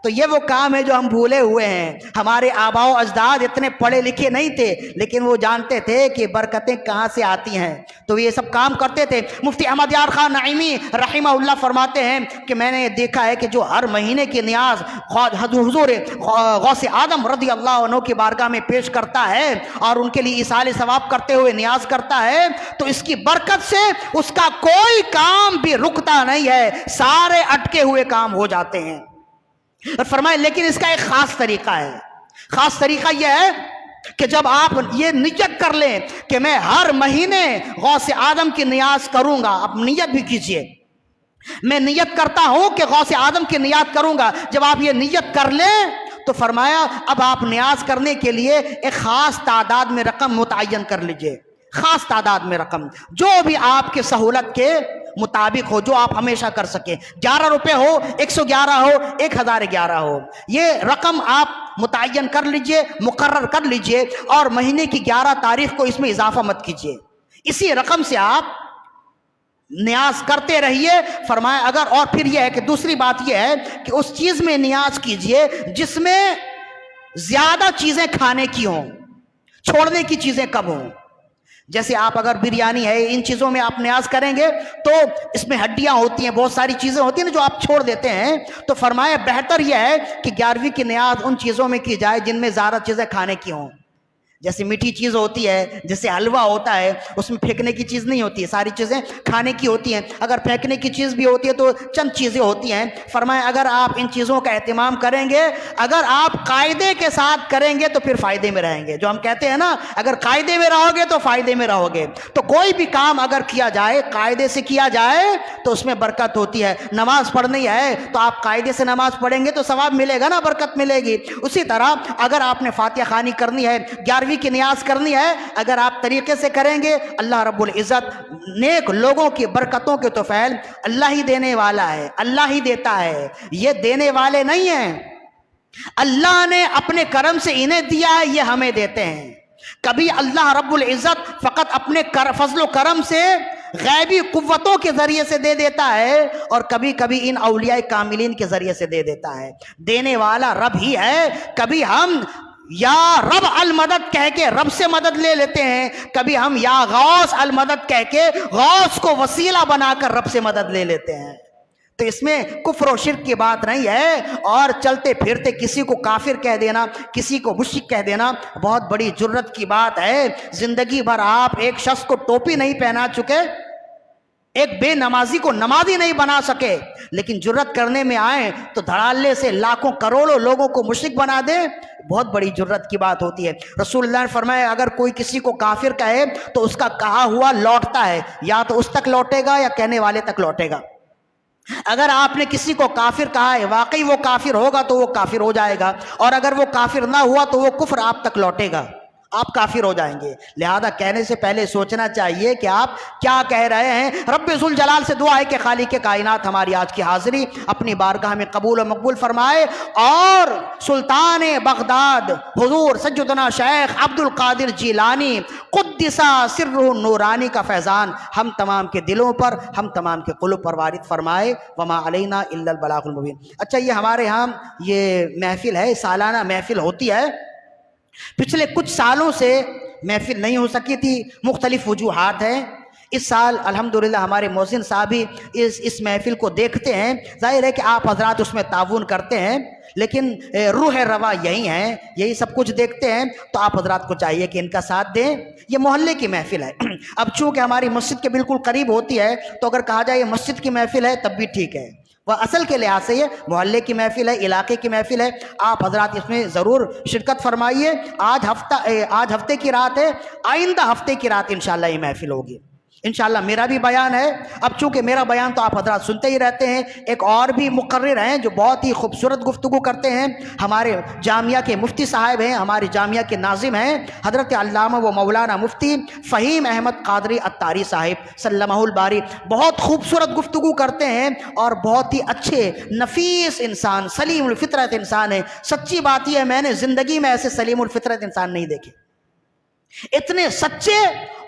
Speaker 1: تو یہ وہ کام ہے جو ہم بھولے ہوئے ہیں۔ ہمارے آباء و اجداد اتنے پڑھے لکھے نہیں تھے، لیکن وہ جانتے تھے کہ برکتیں کہاں سے آتی ہیں، تو یہ سب کام کرتے تھے۔ مفتی احمد یار خان نعیمی رحمہ اللہ فرماتے ہیں کہ میں نے دیکھا ہے کہ جو ہر مہینے کی نیاز حضور غوث اعظم رضی اللہ عنہ کی بارگاہ میں پیش کرتا ہے اور ان کے لیے ایصال ثواب کرتے ہوئے نیاز کرتا ہے، تو اس کی برکت سے اس کا کوئی کام بھی رکتا نہیں ہے، سارے اٹکے ہوئے کام ہو جاتے ہیں۔ اور فرمائے لیکن اس کا ایک خاص طریقہ ہے۔ خاص طریقہ یہ ہے کہ جب آپ یہ نیت کر لیں کہ میں ہر مہینے غوث اعظم کی نیاز کروں گا، آپ نیت بھی کیجئے، میں نیت کرتا ہوں کہ غوث اعظم کی نیت کروں گا۔ جب آپ یہ نیت کر لیں تو فرمایا اب آپ نیاز کرنے کے لیے ایک خاص تعداد میں رقم متعین کر لیجئے، خاص تعداد میں رقم جو بھی آپ کے سہولت کے مطابق ہو، جو آپ ہمیشہ کر سکیں، 11 روپے ہو، 111 ہو، 1011 ہو، یہ رقم آپ متعین کر لیجئے، مقرر کر لیجئے، اور مہینے کی 11 تاریخ کو اس میں اضافہ مت کیجئے، اسی رقم سے آپ نیاز کرتے رہیے۔ فرمایا اگر، اور پھر یہ ہے کہ دوسری بات یہ ہے کہ اس چیز میں نیاز کیجئے جس میں زیادہ چیزیں کھانے کی ہوں، چھوڑنے کی چیزیں کم ہوں۔ جیسے آپ اگر بریانی ہے، ان چیزوں میں آپ نیاز کریں گے تو اس میں ہڈیاں ہوتی ہیں، بہت ساری چیزیں ہوتی ہیں نا جو آپ چھوڑ دیتے ہیں۔ تو فرمایا بہتر یہ ہے کہ 11ویں کی نیاز ان چیزوں میں کی جائے جن میں زیادہ چیزیں کھانے کی ہوں۔ جیسے میٹھی چیز ہوتی ہے، جیسے حلوہ ہوتا ہے، اس میں پھینکنے کی چیز نہیں ہوتی ہے، ساری چیزیں کھانے کی ہوتی ہیں۔ اگر پھینکنے کی چیز بھی ہوتی ہے تو چند چیزیں ہوتی ہیں۔ فرمایا اگر آپ ان چیزوں کا اہتمام کریں گے، اگر آپ قاعدے کے ساتھ کریں گے تو پھر فائدے میں رہیں گے۔ جو ہم کہتے ہیں نا، اگر قاعدے میں رہو گے تو فائدے میں رہو گے۔ تو کوئی بھی کام اگر کیا جائے، قاعدے سے کیا جائے تو اس میں برکت ہوتی ہے۔ نماز پڑھنی ہے تو آپ قاعدے سے نماز پڑھیں گے تو ثواب ملے گا نا، برکت ملے گی۔ اسی طرح اگر آپ نے فاتحہ خوانی کرنی ہے، 11ویں کامیابی کی نیاز کرنی ہے، اگر آپ طریقے سے کریں گے اللہ رب العزت نیک لوگوں کی برکتوں کے طفیل اللہ ہی دینے والا ہے، اللہ ہی دیتا ہے، یہ دینے والے نہیں ہیں، اللہ نے اپنے کرم سے انہیں دیا ہے، یہ ہمیں دیتے ہیں۔ کبھی اللہ رب العزت فقط اپنے فضل و کرم سے غیبی قوتوں کے ذریعے سے دے دیتا ہے، اور کبھی کبھی ان اولیاء کاملین کے ذریعے سے دے دیتا ہے۔ دینے والا رب ہی ہے۔ کبھی ہم یا رب المدد کہہ کے رب سے مدد لے لیتے ہیں، کبھی ہم یا غوث المدد کہہ کے غوث کو وسیلہ بنا کر رب سے مدد لے لیتے ہیں۔ تو اس میں کفر و شرک کی بات نہیں ہے، اور چلتے پھرتے کسی کو کافر کہہ دینا، کسی کو مشرک کہہ دینا بہت بڑی جرت کی بات ہے۔ زندگی بھر آپ ایک شخص کو ٹوپی نہیں پہنا چکے، ایک بے نمازی کو نمازی نہیں بنا سکے، لیکن جرت کرنے میں آئیں تو دھڑالے سے لاکھوں کروڑوں لوگوں کو مشرک بنا دیں، بہت بڑی جرت کی بات ہوتی ہے۔ رسول اللہ نے فرمایا اگر کوئی کسی کو کافر کہے تو اس کا کہا ہوا لوٹتا ہے، یا تو اس تک لوٹے گا یا کہنے والے تک لوٹے گا۔ اگر آپ نے کسی کو کافر کہا ہے، واقعی وہ کافر ہوگا تو وہ کافر ہو جائے گا، اور اگر وہ کافر نہ ہوا تو وہ کفر آپ تک لوٹے گا، آپ کافر ہو جائیں گے۔ لہذا کہنے سے پہلے سوچنا چاہیے کہ آپ کیا کہہ رہے ہیں۔ رب ذوالجلال سے دعا ہے کہ خالق کائنات ہماری آج کی حاضری اپنی بارگاہ میں قبول و مقبول فرمائے، اور سلطان بغداد حضور سیدنا شیخ عبد القادر جیلانی قدس سرہ النورانی کا فیضان ہم تمام کے دلوں پر، ہم تمام کے قلوب پر وارد فرمائے۔ وما علینا الا البلاغ المبین۔ اچھا، یہ ہمارے ہاں یہ محفل ہے، سالانہ محفل ہوتی ہے۔ پچھلے کچھ سالوں سے محفل نہیں ہو سکی تھی، مختلف وجوہات ہیں۔ اس سال الحمدللہ ہمارے محسن صاحب بھی اس محفل کو دیکھتے ہیں، ظاہر ہے کہ آپ حضرات اس میں تعاون کرتے ہیں، لیکن روح روا یہی ہیں، یہی سب کچھ دیکھتے ہیں، تو آپ حضرات کو چاہیے کہ ان کا ساتھ دیں۔ یہ محلے کی محفل ہے، اب چونکہ ہماری مسجد کے بالکل قریب ہوتی ہے تو اگر کہا جائے یہ مسجد کی محفل ہے تب بھی ٹھیک ہے، وہ اصل کے لحاظ سے یہ محلے کی محفل ہے، علاقے کی محفل ہے۔ آپ حضرات اس میں ضرور شرکت فرمائیے۔ آج ہفتے کی رات ہے، آئندہ ہفتے کی رات انشاءاللہ یہ محفل ہوگی۔ انشاءاللہ میرا بھی بیان ہے، اب چونکہ میرا بیان تو آپ حضرات سنتے ہی رہتے ہیں، ایک اور بھی مقرر ہیں جو بہت ہی خوبصورت گفتگو کرتے ہیں، ہمارے جامعہ کے مفتی صاحب ہیں، ہمارے جامعہ کے ناظم ہیں حضرت علامہ و مولانا مفتی فہیم احمد قادری عطاری صاحب سلمہ الباری، بہت خوبصورت گفتگو کرتے ہیں، اور بہت ہی اچھے نفیس انسان، سلیم الفطرت انسان ہے۔ سچی بات یہ ہے، میں نے زندگی میں ایسے سلیم الفطرت انسان نہیں دیکھے، اتنے سچے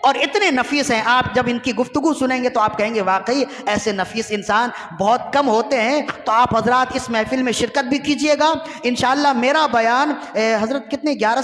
Speaker 1: اور اتنے نفیس ہیں۔ آپ جب ان کی گفتگو سنیں گے تو آپ کہیں گے واقعی ایسے نفیس انسان بہت کم ہوتے ہیں۔ تو آپ حضرات اس محفل میں شرکت بھی کیجئے گا۔ انشاءاللہ میرا بیان حضرت کتنے 11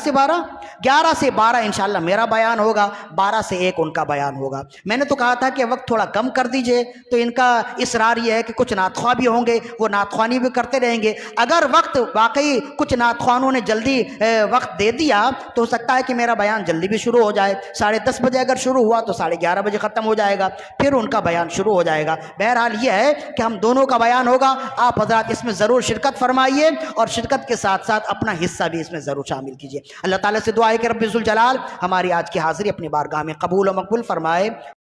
Speaker 1: سے 12 انشاءاللہ میرا بیان ہوگا، 12 سے 1 ان کا بیان ہوگا۔ میں نے تو کہا تھا کہ وقت تھوڑا کم کر دیجئے، تو ان کا اصرار یہ ہے کہ کچھ نعت خواہ بھی ہوں گے، وہ نعت خوانی بھی کرتے رہیں گے۔ اگر وقت واقعی کچھ نعت خوانوں نے جلدی وقت دے دیا تو ہو سکتا ہے کہ میرا بیان جلدی بھی شروع ہو جائے، 10:30 بجے اگر شروع ہوا تو 11:30 بجے ختم ہو جائے گا، پھر ان کا بیان شروع ہو جائے گا۔ بہرحال یہ ہے کہ ہم دونوں کا بیان ہوگا، آپ حضرات اس میں ضرور شرکت فرمائیے، اور شرکت کے ساتھ ساتھ اپنا حصہ بھی اس میں ضرور شامل کیجیے۔ اللہ تعالیٰ سے دعا ہے کہ رب ذوالجلال ہماری آج کی حاضری اپنی بارگاہ میں قبول و مقبول فرمائے۔